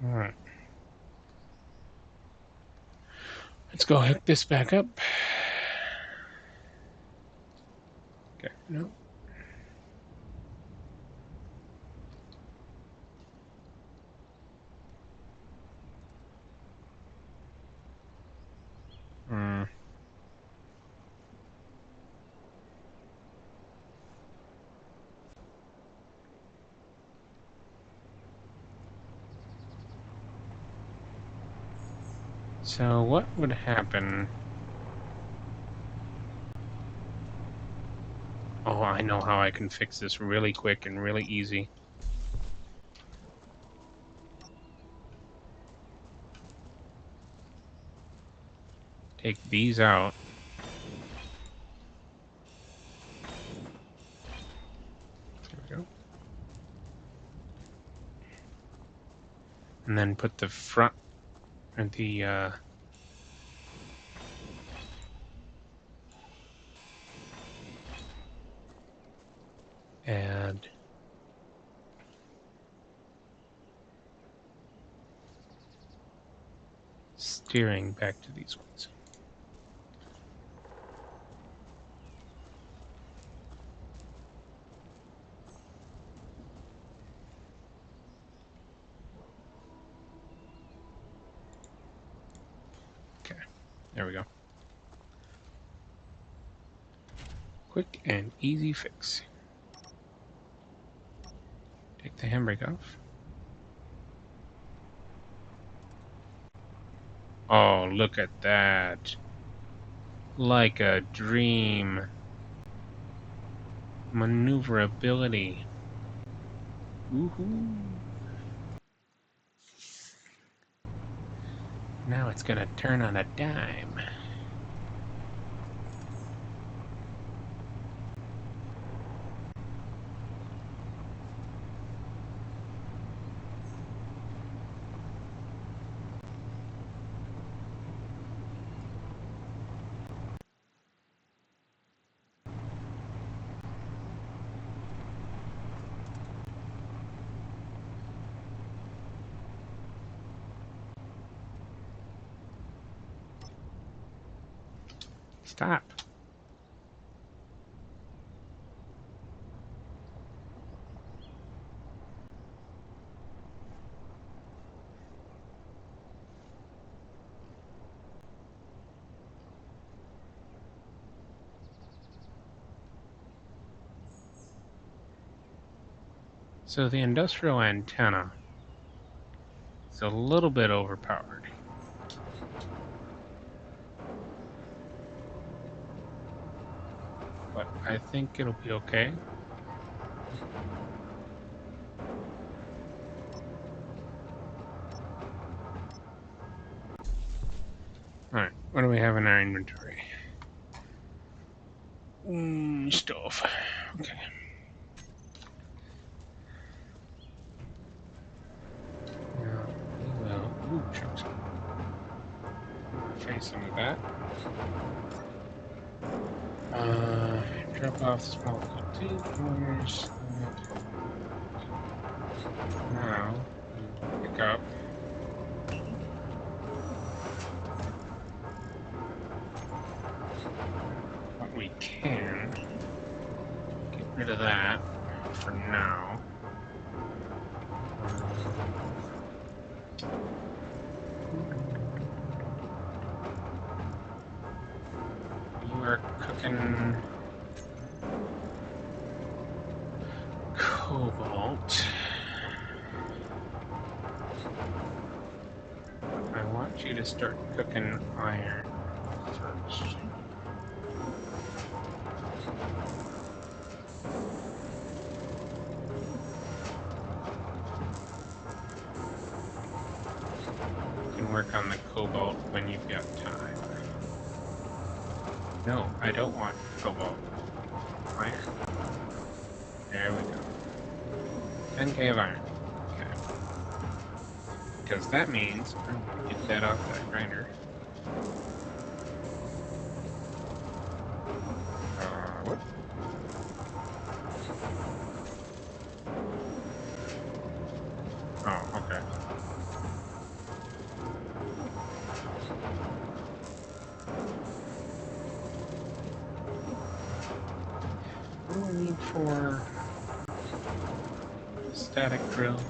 All right. Let's go hook this back up. Okay, no. So what would happen? Oh, I know how I can fix this really quick and really easy. Take these out. There we go. And then put the front and the add steering back to these ones. Okay, there we go. Quick and easy fix. Take the handbrake off. Oh, look at that. Like a dream. Maneuverability. Woohoo. Now it's gonna turn on a dime. Stop. So the industrial antenna is a little bit overpowered. But I think it'll be okay. Alright, what do we have in our inventory? Stove. Okay. Now we will. Ooh, shucks. Face some of that. Drop off small containers. Now, pick up. What we can. Get rid of that for now. You are cooking cobalt. I want you to start cooking iron first. You can work on the cobalt when you've got time. No, I don't want cobalt. Iron. There we go. 10k of iron. Okay. Because that means I'm going to get that off that grinder. What? Oh, okay. What do I need for static drill?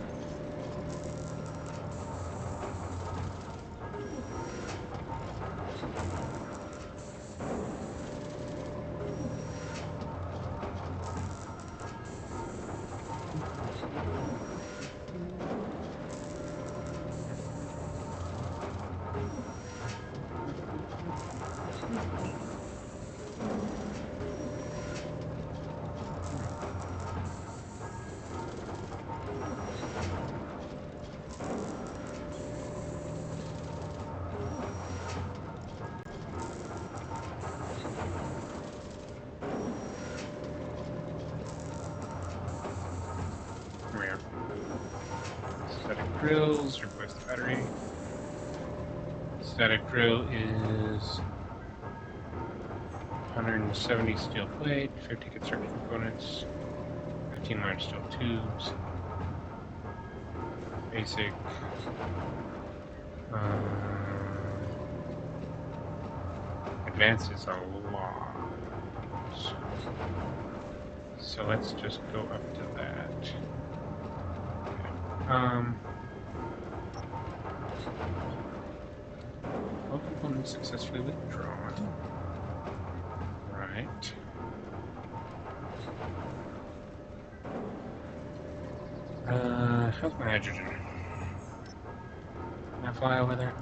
Static drills, replace the battery. Static drill is 170 steel plate, 50 construction components, 15 large steel tubes, basic. Advanced is a lot. So let's just go up to that. All components successfully withdrawn. Right. How's my hydrogen? Can I fly over there?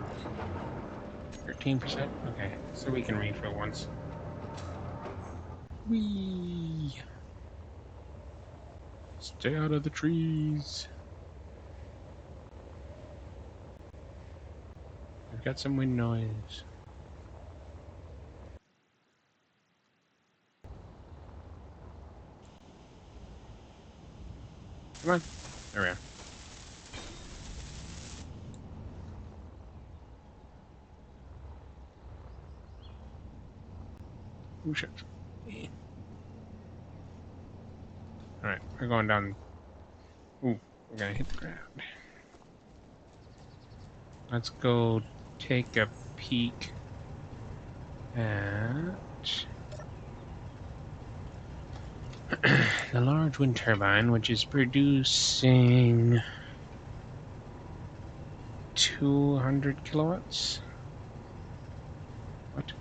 13%? Okay, so we can refill once. Whee! Stay out of the trees. I've got some wind noise. Come on. There we are. Oh shit. Alright, we're going down. Ooh, we're gonna hit the ground. Let's go take a peek at the large wind turbine, which is producing 200 kilowatts. What?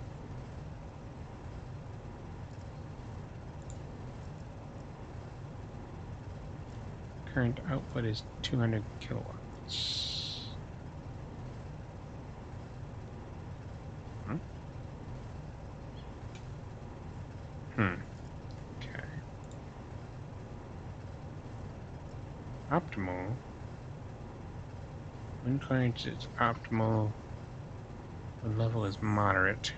Current output is 200 kilowatts. Okay. Optimal. Wind current is optimal. Wind level is moderate.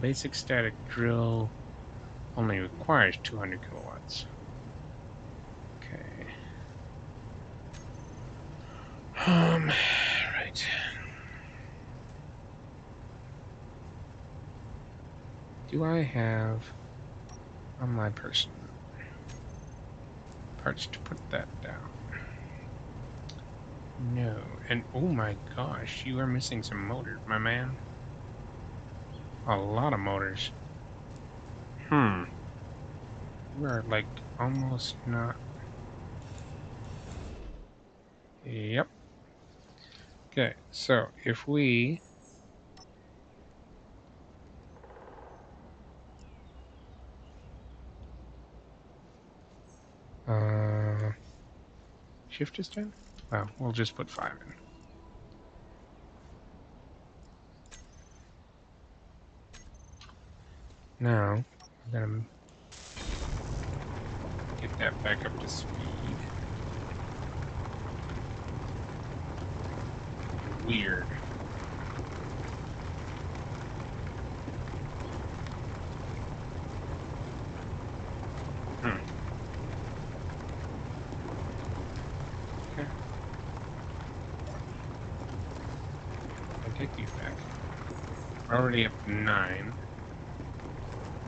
Basic static drill only requires 200 kilowatts. Okay. Right. Do I have on my person parts to put that down? No. And oh my gosh, you are missing some motors, my man. A lot of motors. You are like almost not. Yep. Okay, so if we shift is 10? Well, we'll just put 5 in. Now, we're gonna get that back up to speed. Weird. Okay. take these back. We're already up to 9.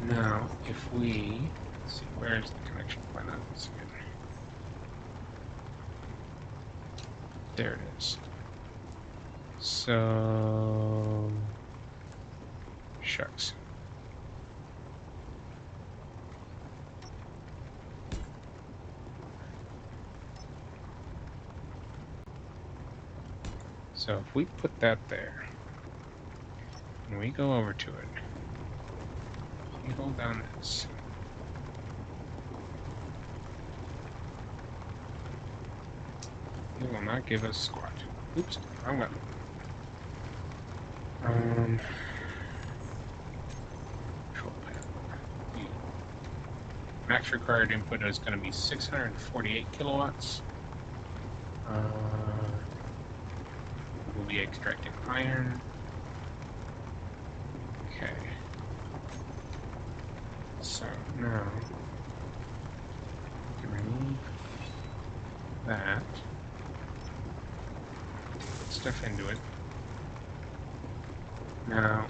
Now, if we... Let's see, where's the connection point on this again? There it is. So... Shucks. So if we put that there, and we go over to it, we hold down this. It will not give us squat. Oops, wrong one. Control panel. Max required input is going to be 648 kilowatts. We'll be extracting iron. Okay. So now we can remove that. Put stuff into it. Now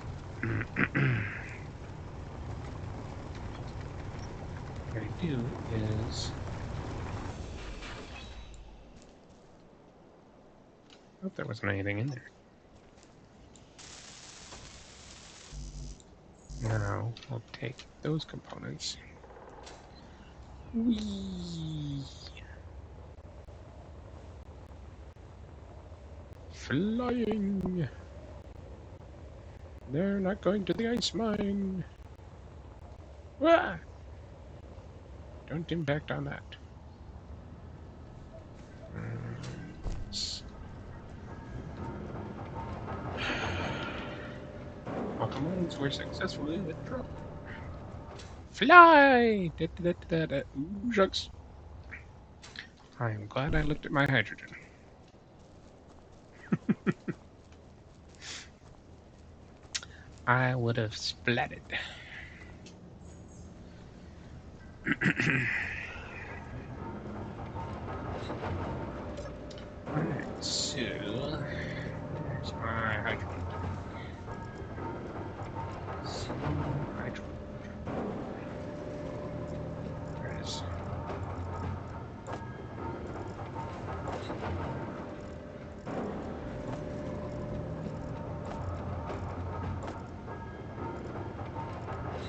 what I do is I hope there wasn't anything in there. Now we'll take those components. Whee! Flying! They're not going to the ice mine! Ah! Don't impact on that. All components were successfully withdrawn. Fly! Da, da, da, da, da. Ooh, shucks. I am glad I looked at my hydrogen. I would have splatted. Alright, so there's my hydrogen. Hydrogen. There it is.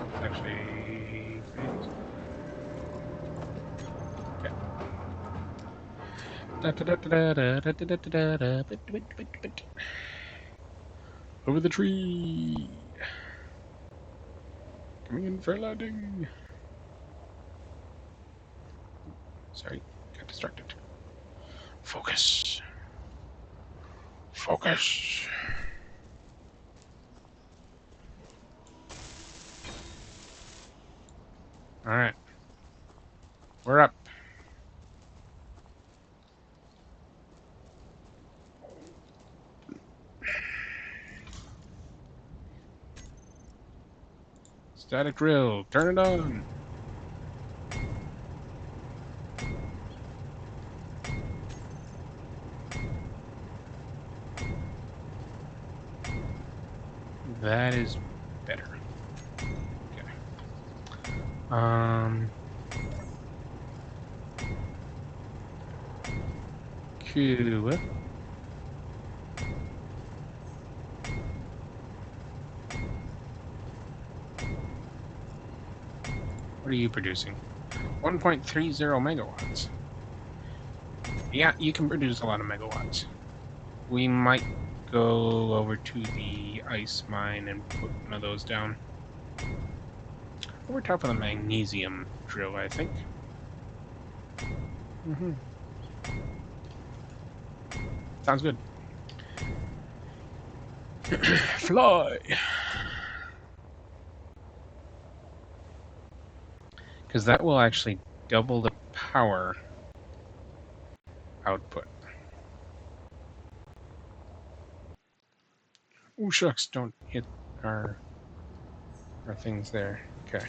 It's actually pretty easy. Okay. Over the tree. Coming in for a landing. Sorry, got distracted. Focus. Focus. All right. We're up. Static drill. Turn it on. That is better. Okay. Q. What are you producing? 1.30 megawatts. Yeah, you can produce a lot of megawatts. We might go over to the ice mine and put one of those down. Over top of the magnesium drill, I think. Sounds good. Fly! Because that will actually double the power output. Oh shucks, don't hit our things there. Okay.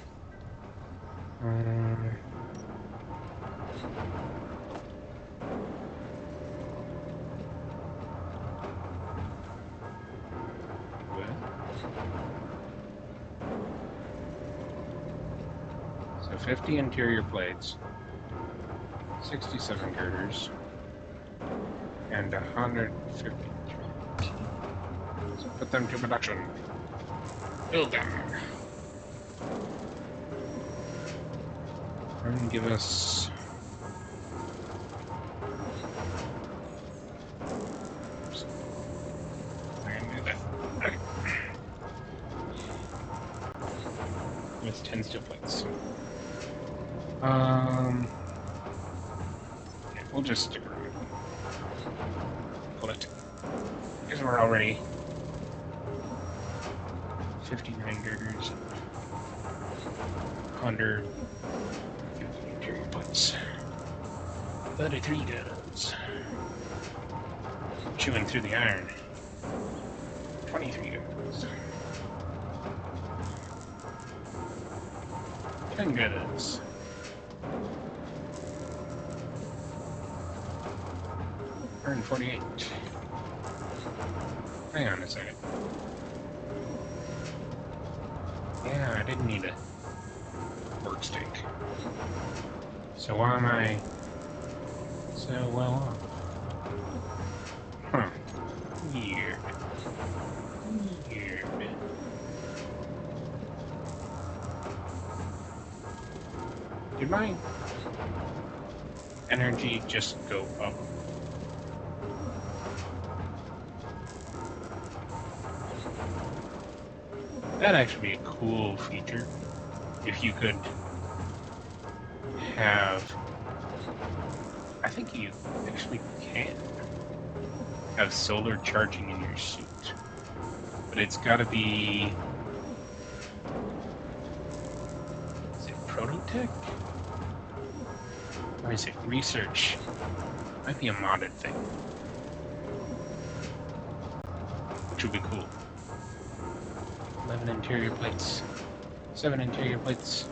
50 interior plates, 67 girders, and 150 trees. So put them to production. Build them. And give us... Oops. I can do that. Okay. Give us 10 steel plates. Okay, we'll just stick around. Pull it. Because we're already 59 girders, 100 interior plates, 33 guns, chewing through the iron, 23 guns, 10 guns, 148. Hang on a second. Yeah, I didn't need a work stick. So why am I so well off? Huh. Weird. Weird. Did my energy just go up? That'd actually be a cool feature if you could have... I think you actually can have solar charging in your suit. But it's gotta be... Is it Prototech? Or is it Research? Might be a modded thing. Which would be cool. 11 interior plates. 7 interior plates.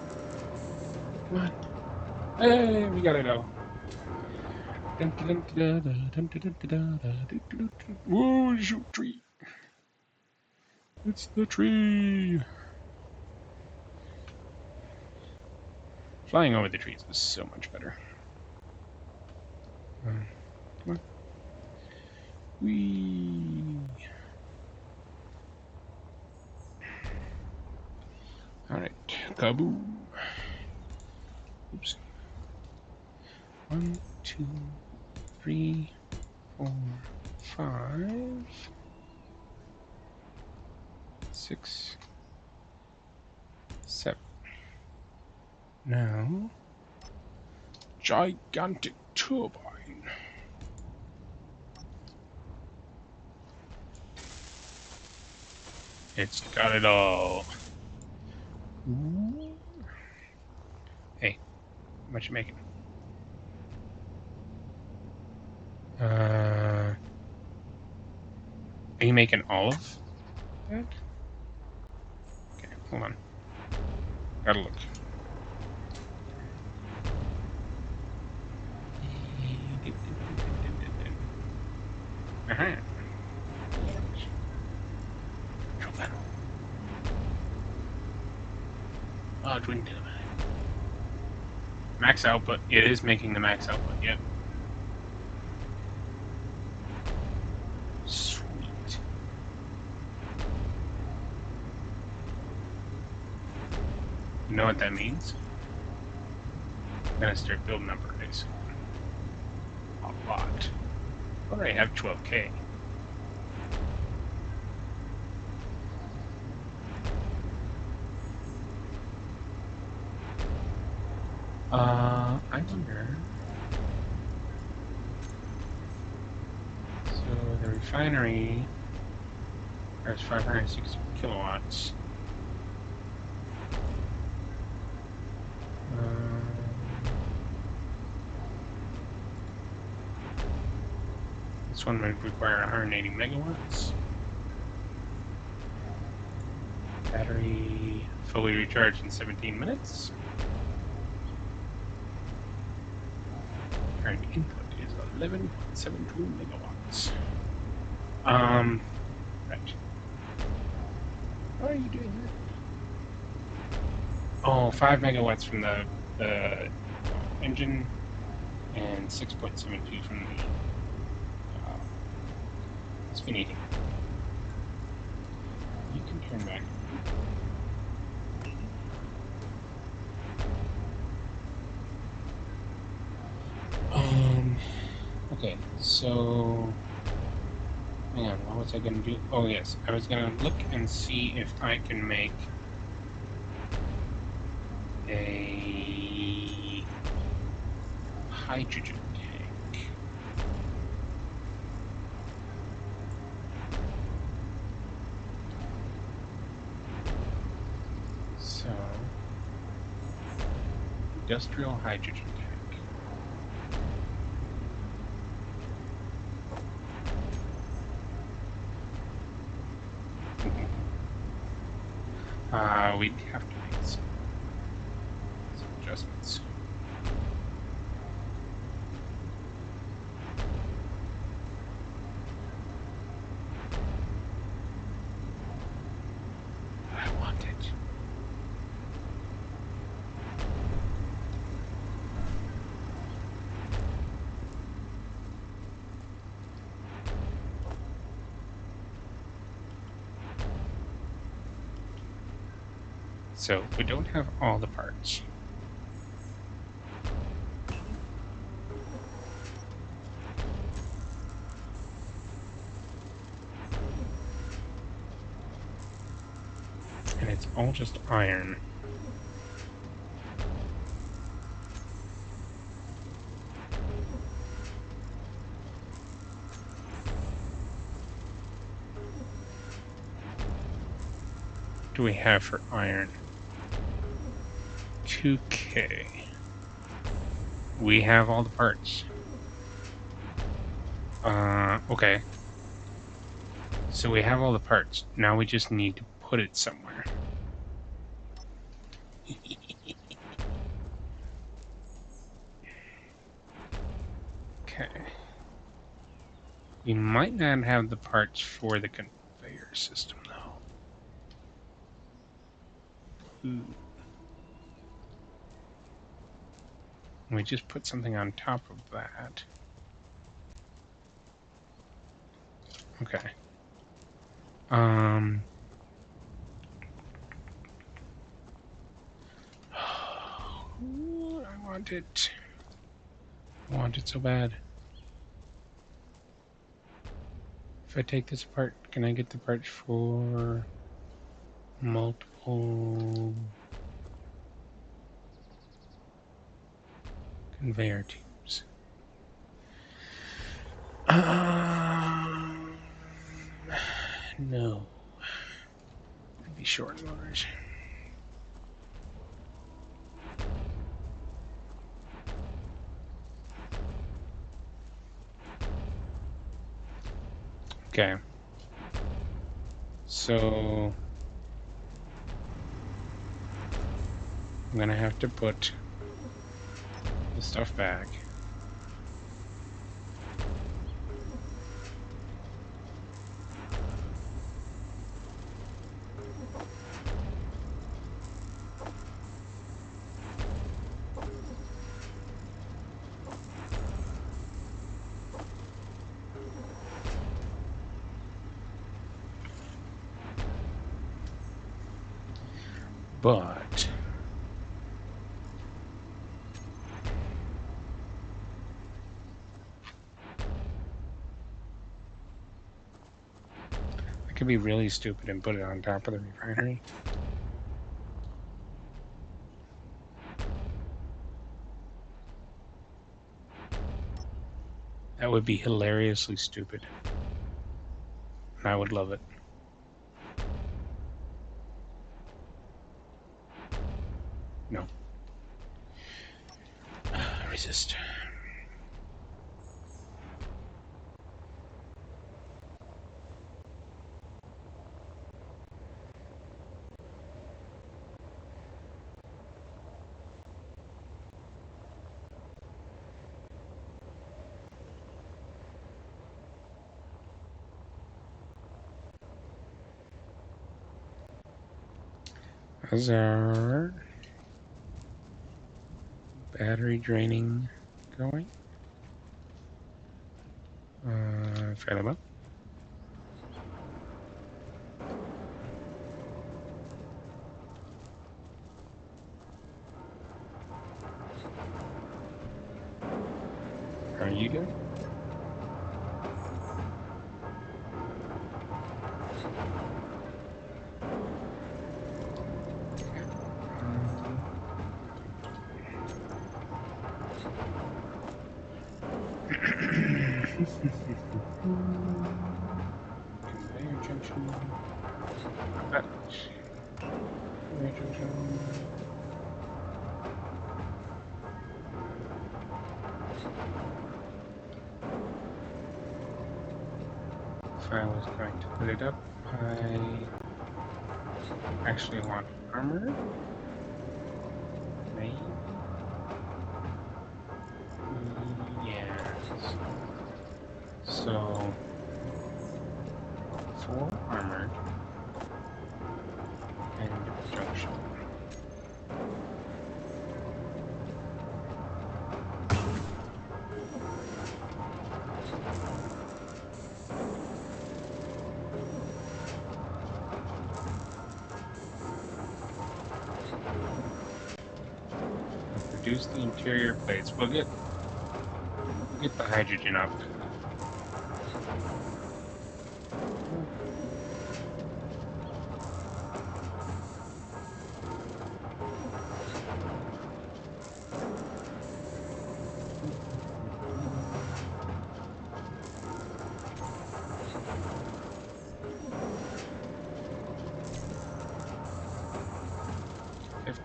Come on. Hey, we got it all. Whoa, shoot, tree. It's the tree. Flying over the trees is so much better. Come on. Whee. Alright, kaboom. Oops. 1, 2, 3, 4, 5, 6, 7. Now, gigantic turbine. It's got it all. Ooh. Hey, how much you making? Are you making all of that? Okay, hold on. Gotta look. Uh-huh. Oh, twin turbine. Max output. It is making the max output, yep. Sweet. You know what that means? I'm gonna start building up our base. A lot. I already have 12K. I wonder. So the refinery has 560 kilowatts. This one would require 180 megawatts. Battery fully recharged in 17 minutes. Current input is 11.72 megawatts. Right. Why are you doing that? Oh, 5 megawatts from the the engine and 6.72 from the spin heating. You can turn back. Okay, so hang on, what was I gonna do? Oh yes, I was gonna look and see if I can make a hydrogen tank. So, industrial hydrogen tank. We'd have to make some adjustments. I want it. So we don't have all the parts. And it's all just iron. What do we have for iron? 2K. We have all the parts. Okay. So we have all the parts. Now we just need to put it somewhere. Okay. We might not have the parts for the conveyor system, though. Ooh. We just put something on top of that. Okay. I want it. I want it so bad. If I take this apart, can I get the parts for multiple conveyor tubes? No. It'd be short motors. Okay. So I'm gonna have to put the stuff back. But I could be really stupid and put it on top of the refinery. That would be hilariously stupid. And I would love it. No. Resist. Hazard. Battery draining going. Fairly well. How are you doing? Conveyor junction. That. Conveyor junction. If I was going to put it up, I actually want armor. Maybe. Yes. So 4 armored and junction. Reduce the interior plates. We'll get the hydrogen up.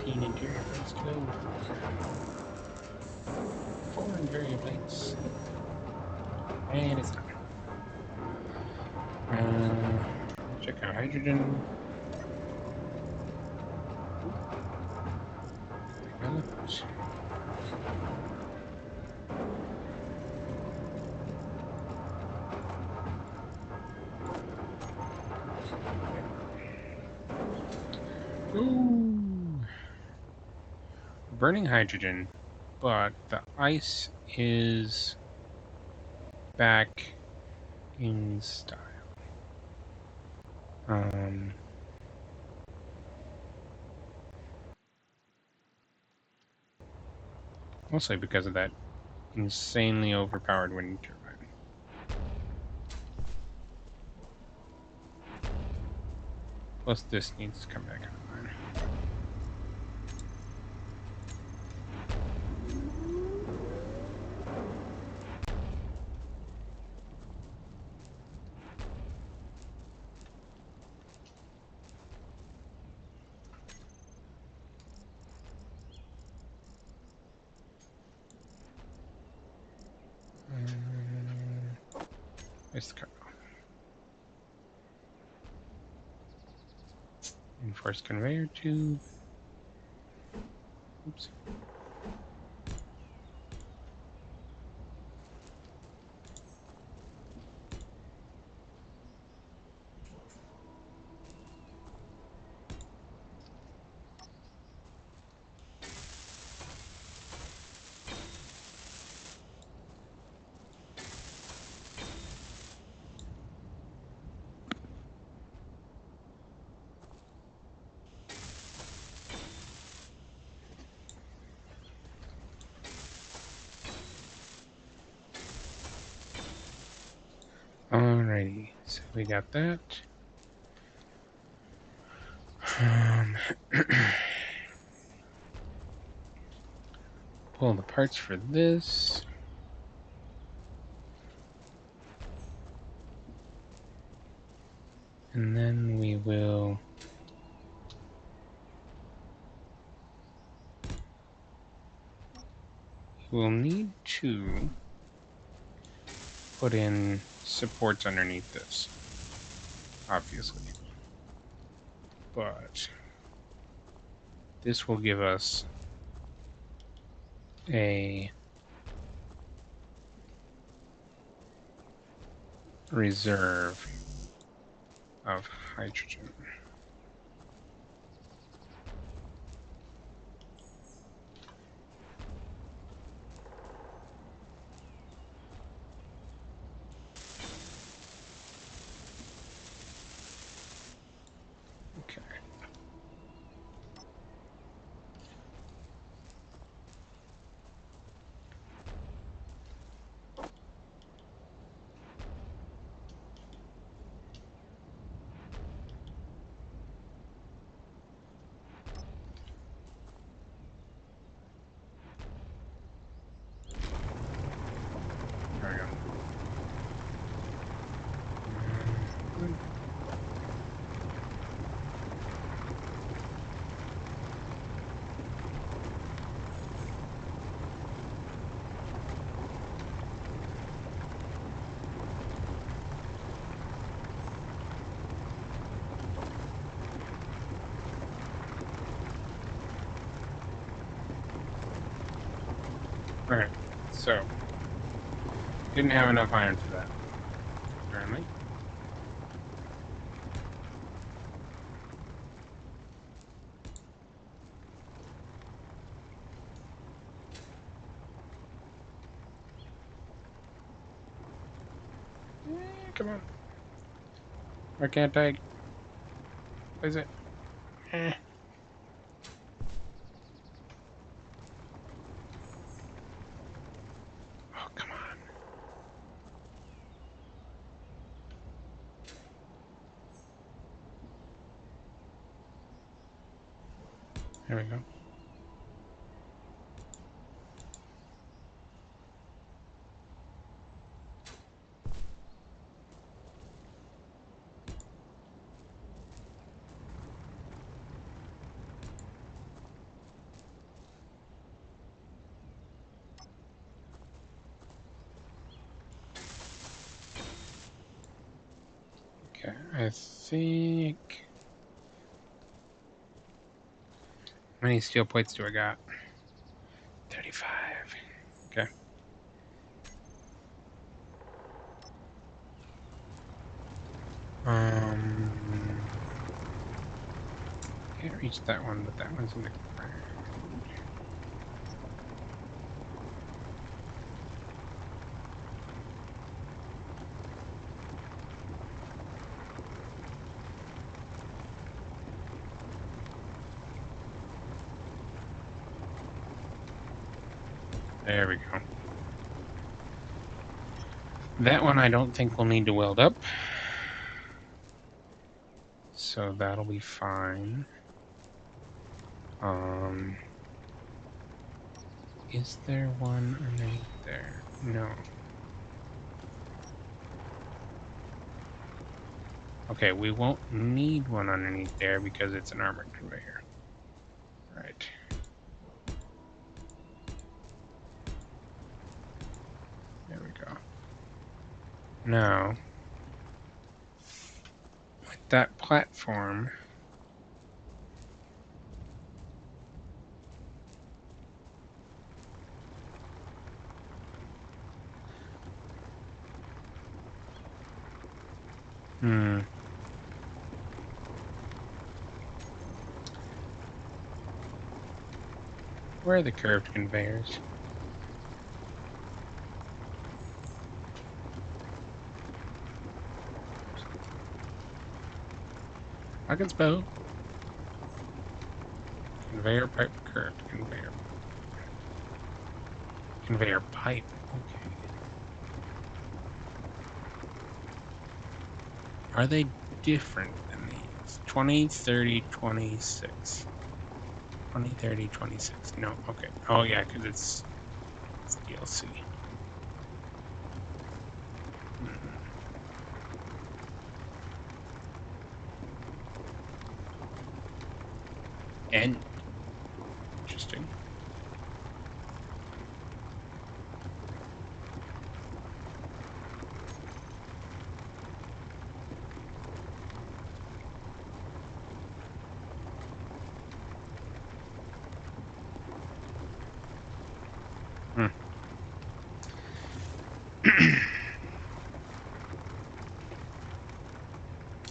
Interior plates to go. 4 interior plates. And it's done. Check out hydrogen. Developed. Ooh. Burning hydrogen, but the ice is back in style. Mostly because of that insanely overpowered wind turbine. Plus this needs to come back online. Where's the cargo? Enforce conveyor tube. Oops. Alrighty, so we got that. Pull the parts for this. And then we'll need to put in supports underneath this, obviously. But this will give us a reserve of hydrogen. There we go. Alright, so didn't have enough iron for that, apparently. Come on. Why can't I? What is it? Eh. Oh, come on. There we go. Okay, I think... How many steel plates do I got? 35. Okay. Can't reach that one, but that one's in the ground. There we go. That one I don't think we'll need to weld up. So that'll be fine. Is there one underneath there? No. Okay, we won't need one underneath there because it's an armored conveyor. Right. There we go. Now, with that platform, where are the curved conveyors? I can spell. Conveyor pipe, curved conveyor. Conveyor pipe, okay. Are they different than these? 20, 30, 26. 20, 30, 26. No, okay. Oh yeah, because it's DLC. And interesting.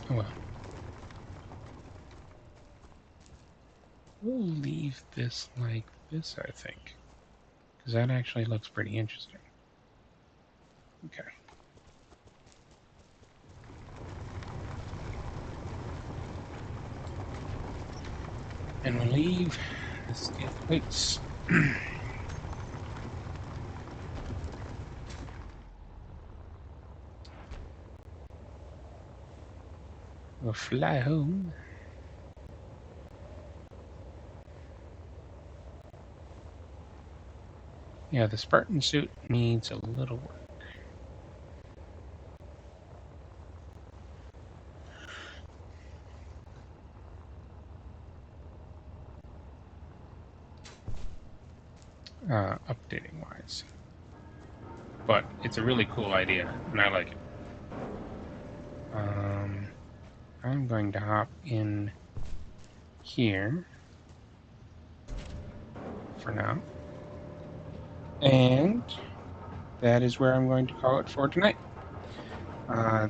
Well, we'll leave this like this, I think, because that actually looks pretty interesting. Okay. And we'll leave the steel plates. We'll fly home. Yeah, the Spartan suit needs a little work. updating wise. But it's a really cool idea, and I like it. I'm going to hop in here for now. And that is where I'm going to call it for tonight.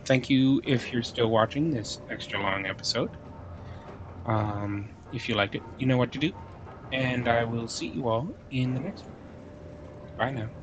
Thank you if you're still watching this extra long episode. If you liked it, you know what to do. And I will see you all in the next one. Bye now.